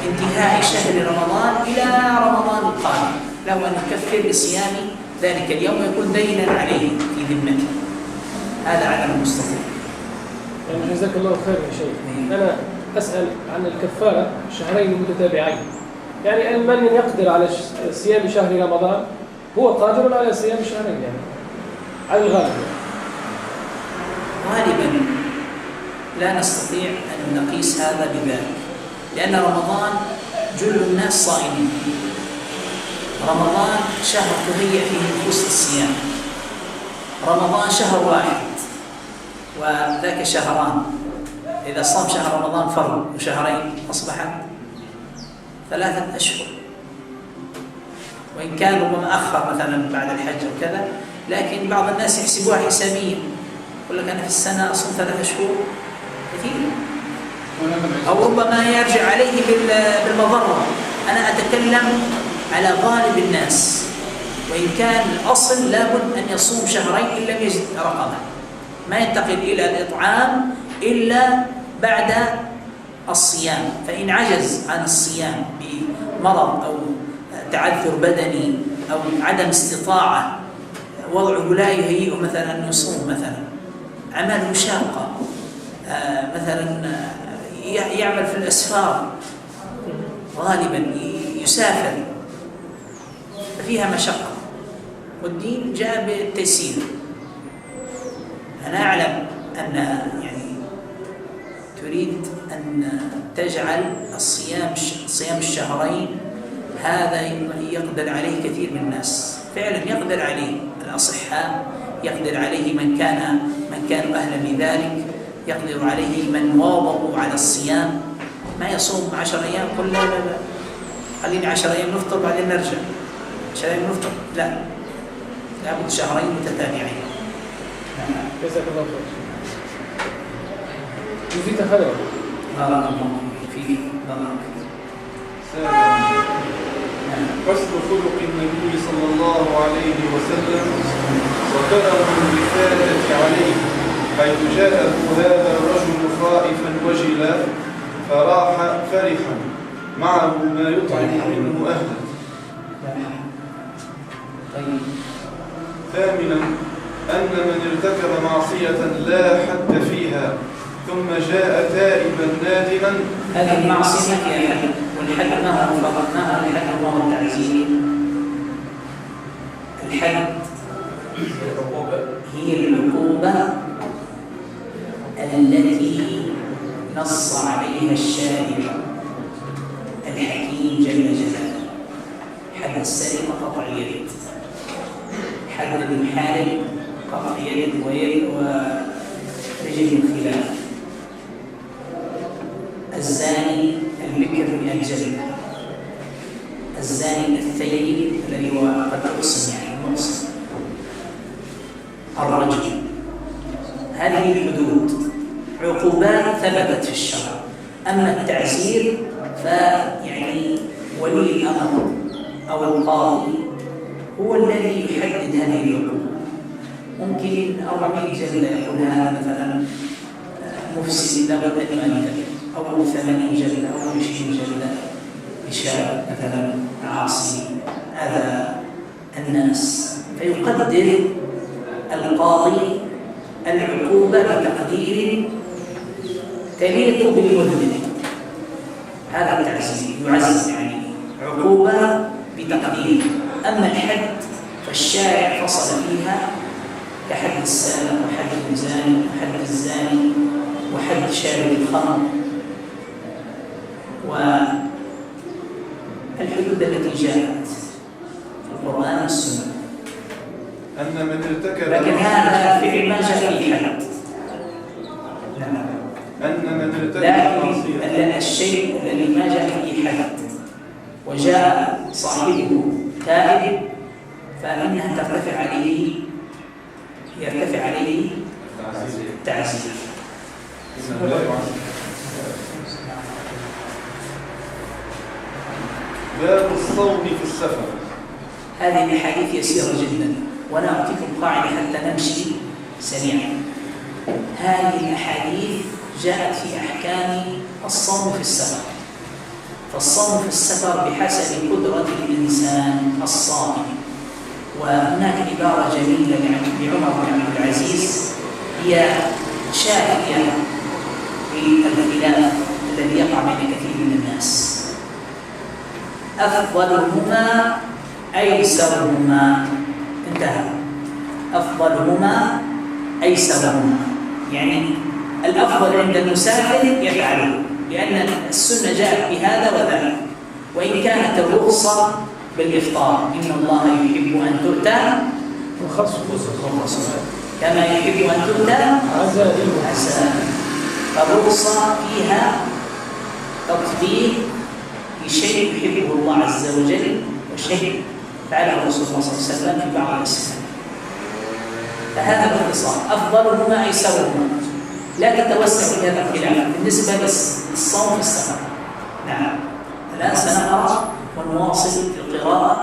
انتهاء شهر رمضان إلى رمضان القادم، له أن يكفر بصيام ذلك اليوم ويكون دينا عليه في ذمته. هذا على المستطيع. يعني جزاك الله خير يا شيخ. أنا أسأل عن الكفارة شهرين متتابعين، يعني من يقدر على صيام شهر رمضان هو قادر على صيام شهرين، يعني على الغالب. غالبا لا نستطيع أن نقيس هذا بذلك، لأن رمضان جل الناس صائمين. رمضان شهر تهيأ فيه نفوس الصيام، رمضان شهر واحد وذاك شهران، إذا صام شهر رمضان فرض وشهرين أصبحت 3 أشهر، وإن كان ربما أخر مثلا بعد الحج وكذا، لكن بعض الناس يحسبوها حسابيا، يقول لك أنا في السنة أصوم 3 أشهر كثير، أو ربما يرجع عليه بالمضرة. أنا أتكلم على غالب الناس، وإن كان الأصل لابد أن يصوم شهرين إن لم يجد رقمه، ما ينتقل إلى الإطعام إلا بعد الصيام، فإن عجز عن الصيام بمرض أو تعذر بدني أو عدم استطاعة وضعه لا يهيئه مثلا أن يصوم، مثلا عمله شاقة، مثلا يعمل في الأسفار، غالبا يسافر ففيها مشقة، والدين جاء بالتيسير. أنا أعلم أن يعني تريد أن تجعل صيام الشهرين هذا يقدر عليه كثير من الناس، فعلا يقدر عليه الأصحاء، يقدر عليه من كانوا أهلا لذلك، يقدر عليه من واظبوا على الصيام، ما يصوم 10 أيام قل لا خليني 10 أيام نفطر بعدين نرجع، 10 أيام نفطر، لا، لابد شهرين متتابعين. جزاك الله خير. يزيد خيرا. بارك الله فيك. حسن خلق النبي صلى الله عليه وسلم وكرم الرفادة عليه، حيث جاءه هذا الرجل خائفا وجلا فراح فرحا معه ما يطعم منه أهله. ثامنا أن من ارتكب معصية لا حد فيها ثم جاء تائبا نادما، هذه المعصية هي حد، والحد ما هو فرقناها، الحد هو التعزير. الحد هي العقوبة التي نص عليها الشارع الحكيم جل جلاله. حد السرقة قطع اليد، حد المحارب قطع يد ورجل الخلاف، الزاني البكر بالجلد، الزاني الثيب الذي هو قد أقسم يعني المقسم، الرجل. هذه الحدود عقوبات ثبتت في الشرع. أما التعزير فيعني ولي الأمر أو القاضي هو الذي يحدد هذه العقوبة. ممكن 400 جلدة يقول هذا مثلا مفسد لابد أن يؤدب، أو 80 جلدة أو 20 جلدة لشاب مثلا عاصي أذى الناس، فيقدر القاضي العقوبة بتقدير تليق بالمذنب. هذا التعزير، يعزز يعني عقوبة بتقدير. أما الحد فالشارع فصل فيها كحد السارق وحد الزاني وحد الزاني وحد شارب الخمر. والحدود التي جاءت في القرآن والسنة. أن من ارتكب، لكن هذا فعل ما جاء فيه حد. أن من ارتكب لكن الشيء الذي ما جاء فيه حد وجاء صاحبه تائب فإنها يرتفع عليه التعزير. باب الصوم في السفر. هذه الأحاديث يسيرة جدا، وأنا أعطيكم قاعدة حتى نمشي سريعا. هذه الأحاديث جاءت في أحكام الصوم في السفر، فالصوم في السفر بحسب قدرة الإنسان الصائم. وهناك عبارة جميلة لعمر بن عبد العزيز هي شافية في الخلاف الذي يقع بين كثير من الناس: أفضلهما أيسرهما. انتهى. أفضلهما أيسرهما، يعني الأفضل عند المسافر يفعله، لأن السنة جاءت بهذا وذاك. وإن كانت الرخصة بالإفطار، إن الله يحب أن تؤتى كما يحب أن تؤتى عزائم. فالرخصة فيها تطبيق لشيء يحبه الله عز وجل وشيء فعله الرسول صلى الله عليه وسلم في بعض الأسماء. فهذا باختصار. أفضلهما أيسرهما، لا تتوسع في هذا الخلاف بالنسبة للصوم في السفر. نعم. الآن سنقرأ ونواصل القراءة،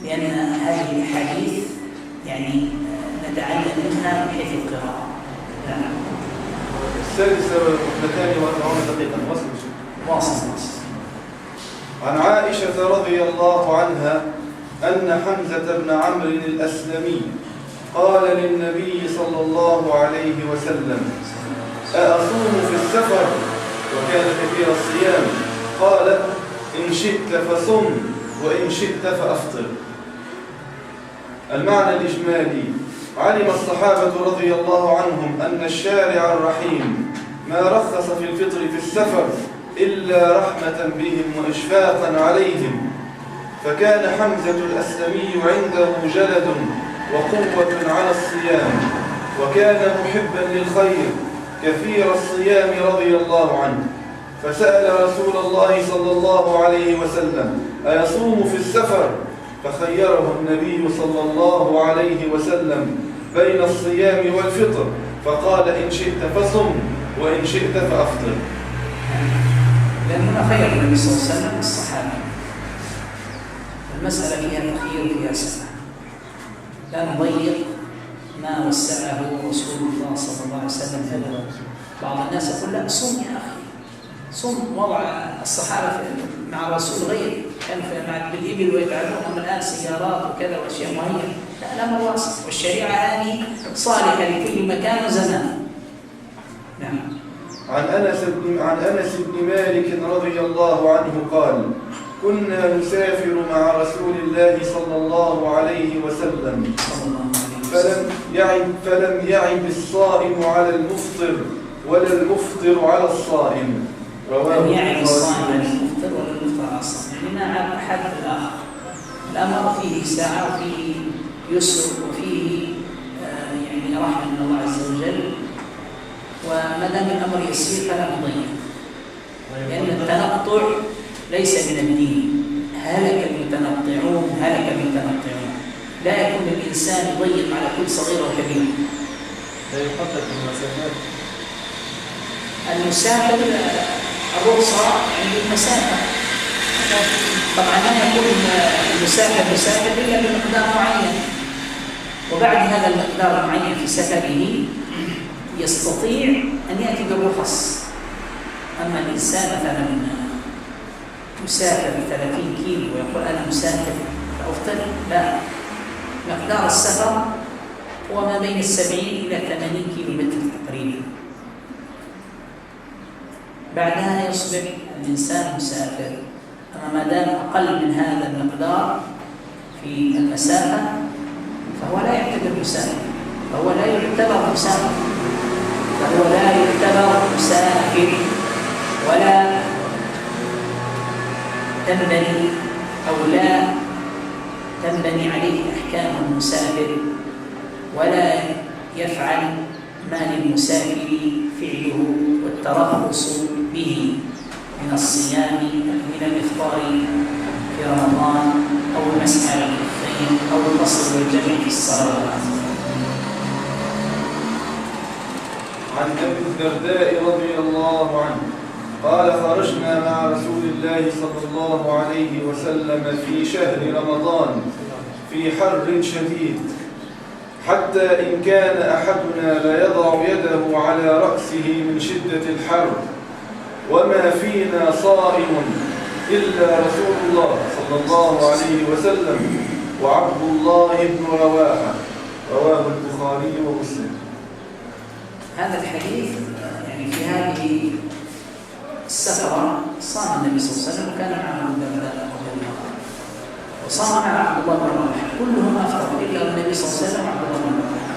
لأن هذه الحديث يعني نتعلم منها من حيث القراءة. نعم. السادسة 42 دقيقة. واصل. عن عائشة رضي الله عنها أن حمزة بن عمرو الأسلمي قال للنبي صلى الله عليه وسلم: أأصوم في السفر؟ وكان كثير الصيام. قال: إن شئت فصم وإن شئت فأفطر. المعنى الإجمالي: علم الصحابة رضي الله عنهم أن الشارع الرحيم ما رخص في الفطر في السفر إلا رحمة بهم وإشفاقا عليهم، فكان حمزة الأسلمي عنده جلد وقوة على الصيام، وكان محبا للخير كثير الصيام رضي الله عنه، فسأل رسول الله صلى الله عليه وسلم: أيصوم في السفر؟ فخيره النبي صلى الله عليه وسلم بين الصيام والفطر، فقال: إن شئت فصم وإن شئت فأفطر. لأنه خير النبي صلى الله عليه وسلم الصحابة. المسألة فيها تخيير فيها سنة، لا نضيق ما وسعه رسول الله صلى الله عليه وسلم. بعض الناس يقول: لا صم يا أخي، صم. وضع الصحابة مع الرسول غير، كان بالإبل ويفعلون، أما الآن سيارات وكذا وأشياء معينة. لا، الأمر واسع، والشريعة هذه صالحة لكل مكان وزمان. نعم. عن أنس بن مالك رضي الله عنه قال: كنا نسافر مع رسول الله صلى الله عليه وسلم فلم يعب الصائم على المفطر ولا المفطر على الصائم. رواه لم يعب الصائم على المفطر ولا المفطر على الصائم، يعني ما عاب أحد الآخر. الأمر فيه ساعة وفيه يسر وفيه يعني رحمة من الله عز وجل، وما دام الأمر يسير فلا نضيق، لأن التنطع ليس من الدين. هلك المتنطعون. لا يكون الإنسان يضيق على كل صغير وكبير. لا يحدد المسافات. المسافر الرخصة يعني المسافة. طبعا لا يكون المسافر إلا بمقدار معين، وبعد هذا المقدار المعين في سفره يستطيع أن يأتي بالرخص. أما الإنسان مثلا مسافر 30 كيلو ويقول أنا مسافر فأفطر، لا. مقدار السفر هو ما بين 70 إلى 80 كيلو متر تقريبا. بعدها يصبح الإنسان مسافر. أما ما دام أقل من هذا المقدار في المسافة فهو لا يعتبر مسافر، فهو لا يعتبر مسافر ولا تنبني أو لا تنبني عليه أحكام المسافر، ولا يفعل ما للمسافر فعله والترخص به من الصيام، من الإفطار في رمضان، أو المسح على الخفين، أو القصر والجمع في الصلوات. عن أبي الدرداء رضي الله عنه قال: خرجنا مع رسول الله صلى الله عليه وسلم في شهر رمضان في حر شديد، حتى إن كان أحدنا ليضع يده على رأسه من شدة الحر، وما فينا صائم إلا رسول الله صلى الله عليه وسلم وعبد الله بن رواحة. رواه البخاري ومسلم. هذا الحديث يعني في هذه السفرة صام النبي صلى الله عليه وسلم وكان معه عبد الدرداء رضي الله عنه، وصام مع عبد الله بن رواحة، كلهم أفطروا إلا النبي صلى الله عليه وسلم وعبد الله بن رواحة.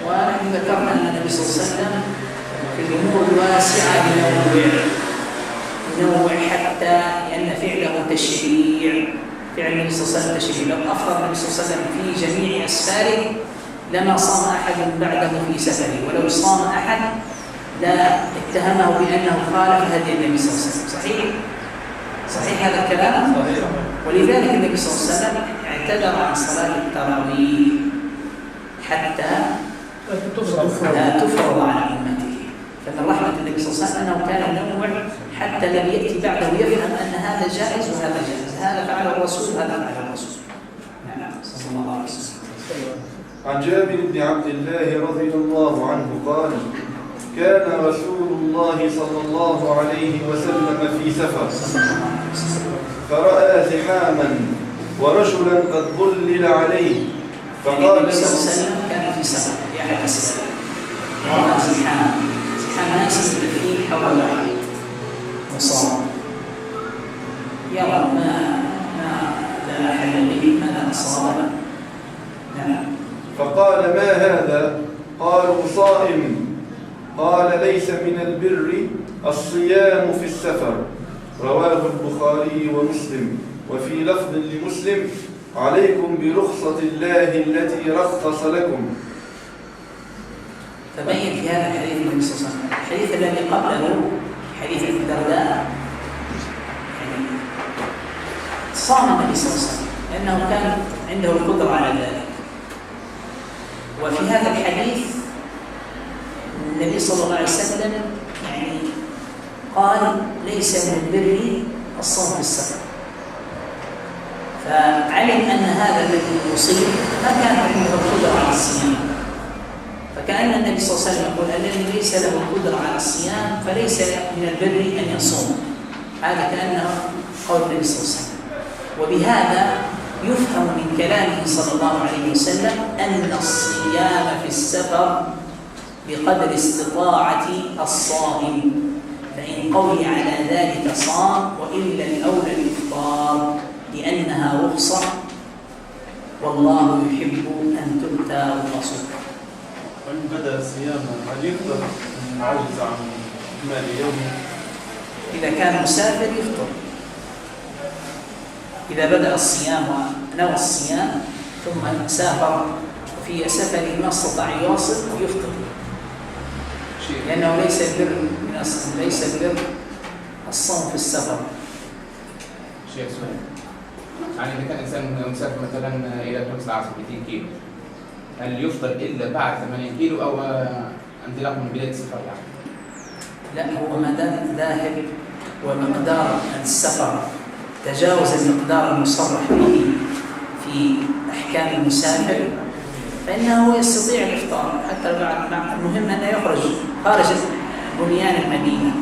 ونحن ذكرنا أن النبي صلى الله عليه وسلم في الأمور الواسعة ينوع حتى لأن فعله تشريع، فعل النبي صلى الله عليه وسلم تشريع. لو أفطر النبي صلى الله عليه وسلم في جميع أسفاره لما صام أحد بعده في سفره، ولو صام أحد لا اتهمه بأنه خالف هدي النبي صلى الله عليه وسلم. صحيح هذا الكلام؟ ولذلك النبي صلى الله عليه وسلم اعتذر عن صلاة التراويح حتى لا تفرض على أمته. فمن رحمة النبي صلى الله عليه وسلم أنه كان ينوع حتى لم يأتي بعده يفهم أن هذا جائز وهذا جائز، هذا فعل الرسول وهذا فعل الرسول. نعم، صلى الله عليه وسلم. عن جابر بن عبد الله رضي الله عنه قال: كان رسول الله صلى الله عليه وسلم في سفر، فرأى زحاما ورجلا قد ظلل عليه، فقال النبي صلى الله عليه وسلم كان في سفر في أحد السفر، رأى زحام ناس فيه حول العين وصام، يرى ما لا حل به، ماذا أصاب. نعم. فقال: ما هذا؟ قالوا: صائم. قال: ليس من البر الصيام في السفر. رواه البخاري ومسلم. وفي لفظ لمسلم: عليكم برخصة الله التي رخص لكم. تبين في هذا الحديث النبي صلى الله عليه وسلم. الحديث الذي قبله حديث الدرداء يعني صام النبي صلى الله عليه وسلم لأنه كان عنده القدرة على ذلك. وفي هذا الحديث النبي صلى الله عليه وسلم يعني قال: ليس من البر الصوم في السفر. فعلم أن هذا الذي يصيب ما كان عنده القدرة على الصيام، فكأن النبي صلى الله عليه وسلم يقول: الذي ليس له القدرة على الصيام فليس من البر أن يصوم. هذا كأنه قول النبي صلى الله عليه وسلم. وبهذا يفهم من كلامه صلى الله عليه وسلم أن الصيام في السفر بقدر استطاعة الصائم، فإن قوي على ذلك صام، وإلا الأولى الإفطار لأنها رخصة، والله يحب أن تؤتى الرخصة. وإن بدأ الصيام هل يفطر من عجز عن إكمال يومه؟ إذا كان مسافر يفطر، إذا بدأ الصيام ونوى الصيام ثم سافر وفي سفره ما استطاع يواصل يفطر، لأنه ليس البر الصوم في السفر. شيخ سؤال، يعني إذا كان إنسان مسافر مثلا إلى تونس العاصمة 200 كيلو، هل يفطر إلا بعد 80 كيلو أو انطلاق من بداية السفر يعني؟ لا، هو ما دام ذاهب ومقدار السفر تجاوز المقدار المصرح به في أحكام المسافر فإنه يستطيع الإفطار حتى بعد. المهم أنه يخرج خارج بنيان المدينة،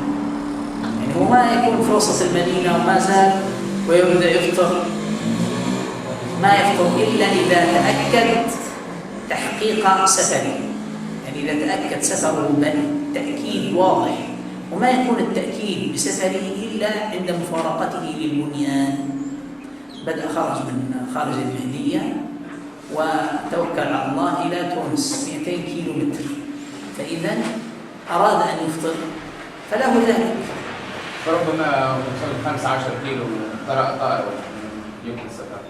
يعني هو ما يكون في وسط المدينة وما زال ويبدأ يفطر، ما يفطر إلا إذا تأكد تحقيق سفره، يعني إذا تأكد سفره بالتأكيد واضح، وما يكون التأكيد بسفره إلا عند مفارقته للبنيان. بدأ خارج المهدية وتوكل على الله إلى تونس 200 كيلو متر، فإذا أراد أن يفطر فله ذلك، فربما وصل 15 كيلو طائر يمكن السفر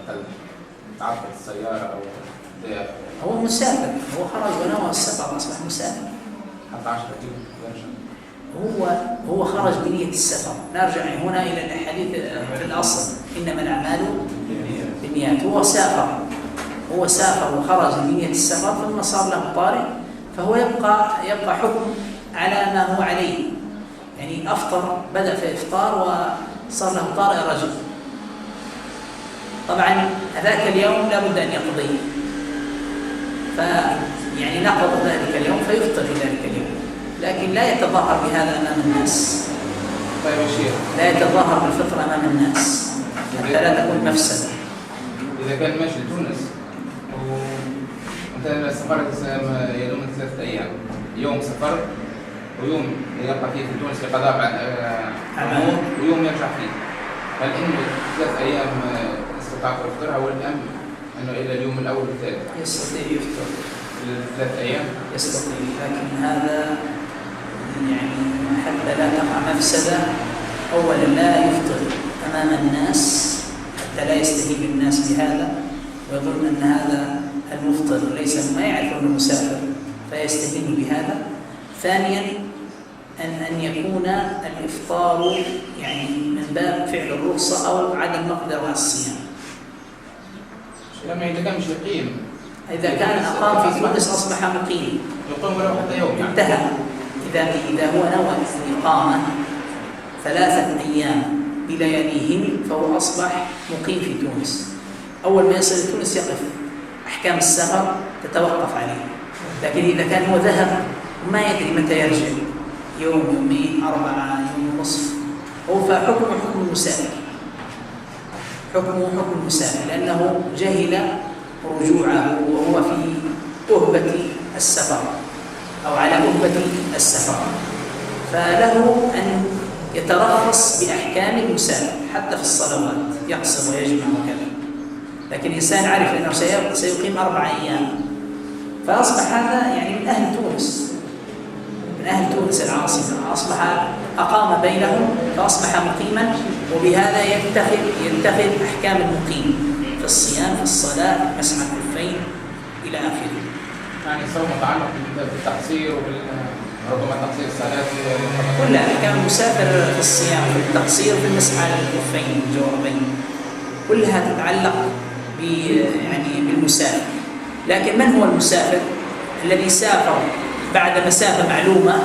تعطل السيارة أو هو مسافر، هو خرج ونوى السفر أصبح مسافر. حتى 10 كيلو يرجع. هو خرج بنية السفر. نرجع هنا إلى الحديث في الأصل إنما الأعمال بالنيات. هو سافر وخرج بنية السفر ثم صار له طارئ، فهو يبقى حكم على ما هو عليه. يعني أفطر، بدأ في إفطار وصار له طارئ رجل، طبعا هذاك اليوم لا بد أن يقضيه، فيعني نقض ذلك اليوم فيفطر في ذلك اليوم، لكن لا يتظاهر بهذا أمام الناس. طيب يا شيخ، لا يتظاهر بالفطر أمام الناس حتى لا تكون مفسدة. إذا كان ماشي لتونس وأنت سافرت يدوم 3 أيام، يوم سفر ويوم يبقى فيه في تونس لقضاء أمور ويوم يرجع فيه، هل إنه 3 أيام استطاع يفطرها ولا أنه إلى اليوم الأول والثالث؟ يستطيع يفطر 3 أيام؟ يستطيع، لكن هذا يعني حتى لا تقع مفسدة. أولا لا يفطر أمام الناس حتى لا يستهين الناس بهذا ويظن أن هذا المفطر ليس ما يعرف أنه مسافر فيستهين بهذا. ثانيا أن يكون الإفطار يعني من باب فعل الرخصة أو عدم مقدرة على الصيام. لما إذا كان مش يقيم، إذا كان أقام في تونس أصبح مقيم، يقيم ولو حتى يوم يعني. انتهى. إذا هو نوى الإقامة 3 أيام بلياليهم فهو أصبح مقيم في تونس. أول ما يصل تونس يقف، أحكام السفر تتوقف عليه. لكن إذا كان هو ذهب ما يدري متى يرجع، يوم، يومين، 4، يوم ونصف، هو فحكمه حكم المسافر، حكمه حكم المسافر، لأنه جهل رجوعه وهو في أهبة السفر أو على أهبة السفر، فله أن يترخص بأحكام المسافر حتى في الصلوات، يقصر ويجمع وكذا. لكن الإنسان عارف أنه سيقيم 4 أيام، فأصبح هذا يعني من أهل تونس، من أهل تونس العاصمة، أصبح أقام بينهم فأصبح مقيما، وبهذا يتخذ أحكام المقيم في الصيام، في الصلاة، مسح الكفين إلى آخره. يعني الصوم متعلق بالتقصير وربما تقصير الصلاة كل أحكام المسافر في الصيام، في التقصير، في المسح على الكفين والجوربين، كلها تتعلق يعني بالمسافر. لكن من هو المسافر؟ الذي سافر بعد مسافة معلومة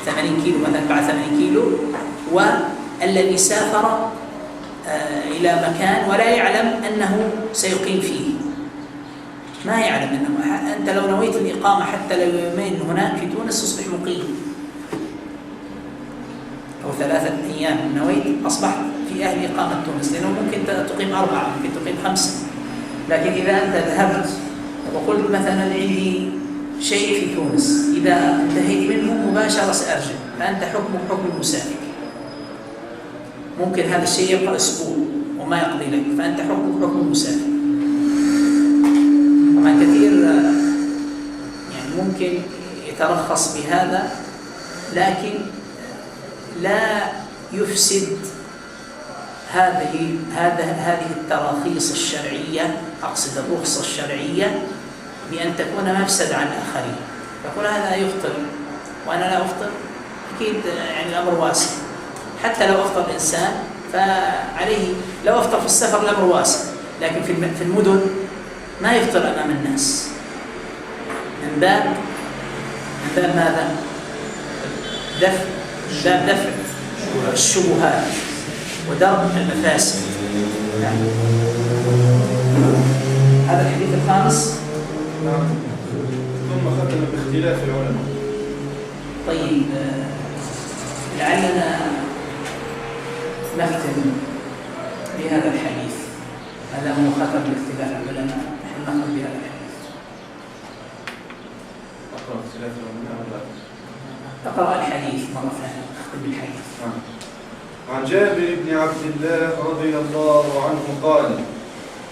80 كيلو مثلا، بعد 80 كيلو، والذي سافر إلى مكان ولا يعلم أنه سيقيم فيه، ما يعلم أنه أنت لو نويت الإقامة حتى لو يومين هناك في تونس تصبح مقيم، أو 3 أيام نويت أصبحت في أهل إقامة تونس، لأنه ممكن تقيم 4، ممكن تقيم 5. لكن إذا أنت ذهبت وقلت مثلا عندي شيء في تونس، إذا انتهيت منه مباشرة سأرجع، فأنت حكمك حكم المسافر. ممكن هذا الشيء يبقى أسبوع وما يقضي لك، فأنت حكمك حكم المسافر. طبعا كثير يعني ممكن يترخص بهذا، لكن لا يفسد هذه التراخيص الشرعية، أقصد الرخصة الشرعية، بأن تكون مفسد عن الآخرين. يقول هذا يفطر وأنا لا أفطر، أكيد يعني الأمر واسع. حتى لو أفطر الإنسان فعليه، لو أفطر في السفر الأمر واسع، لكن في المدن ما يفطر أمام الناس، من باب ماذا؟ دفع الشبهات ودرء المفاسد. هذا الحديث الخامس. ثم ختم باختلاف العلماء. طيب، لعلنا نختم بهذا الحديث، هذا هو ختم باختلاف العلماء، نحن نختم بهذا الحديث. أقرأ اختلاف العلماء. تقرأ الحديث مرة ثانية، نختم بالحديث. عن جابر بن عبد الله رضي الله عنه قال: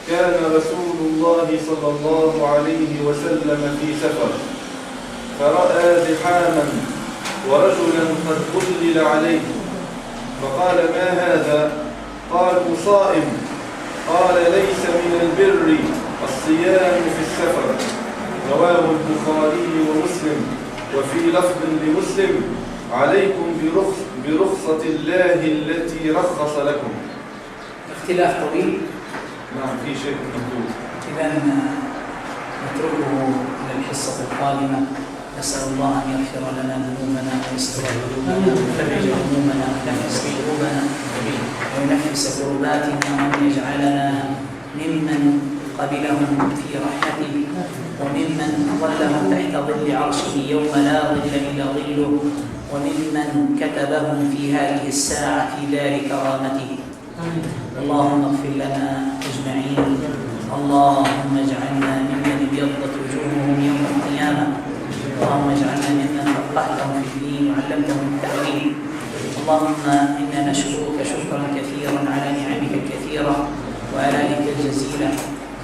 كان رسول الله صلى الله عليه وسلم في سفر، فرأى زحاما ورجلا قد ظلل عليه، فقال ما هذا؟ قالوا صائم. قال ليس من البر الصيام في السفر. رواه البخاري ومسلم. وفي لفظ لمسلم عليكم برخصة الله التي رخص لكم. اختلاف طويل. نعم في شيء مكتوب. إذا نتركه إلى الحصة القادمة. نسأل الله أن يغفر لنا ذنوبنا ويستر قلوبنا ويفرج همومنا وينفس كروبنا وينفس كرباتنا وأن يجعلنا ممن قبلهم في رحمته وممن ظلهم تحت ظل عرشه يوم لا ظل إلا ظله وممن كتبهم في هذه الساعة في دار كرامته. اللهم اغفر لنا أجمعين. اللهم اجعلنا ممن ابيضت وجوههم يوم القيامة. اللهم اجعلنا ممن فقهتهم في الدين وعلمتهم التأويل. اللهم إنا نشكرك شكرا كثيرا على نعمك الكثيرة وآلائك الجزيلة.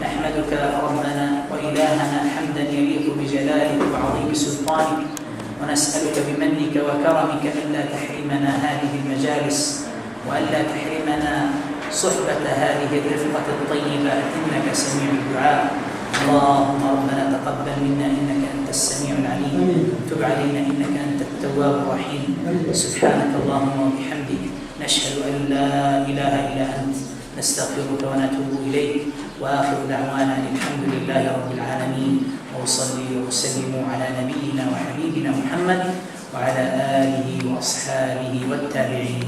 نحمدك ربنا وإلهنا حمدا يليق بجلالك وعظيم سلطانك، ونسألك بمنك وكرمك ألا تحرمنا هذه المجالس وألا تحرمنا صحبة هذه الرفقة الطيبة، إنك سميع الدعاء. اللهم ربنا تقبل منا إنك أنت السميع العليم، تب علينا إنك أنت التواب الرحيم. سبحانك اللهم وبحمدك نشهد أن لا إله إلا أنت، نستغفرك ونتوب إليك. وآخر دعوانا الحمد لله رب العالمين، وصلي وسلم على نبينا وحبيبنا محمد وعلى آله وأصحابه والتابعين.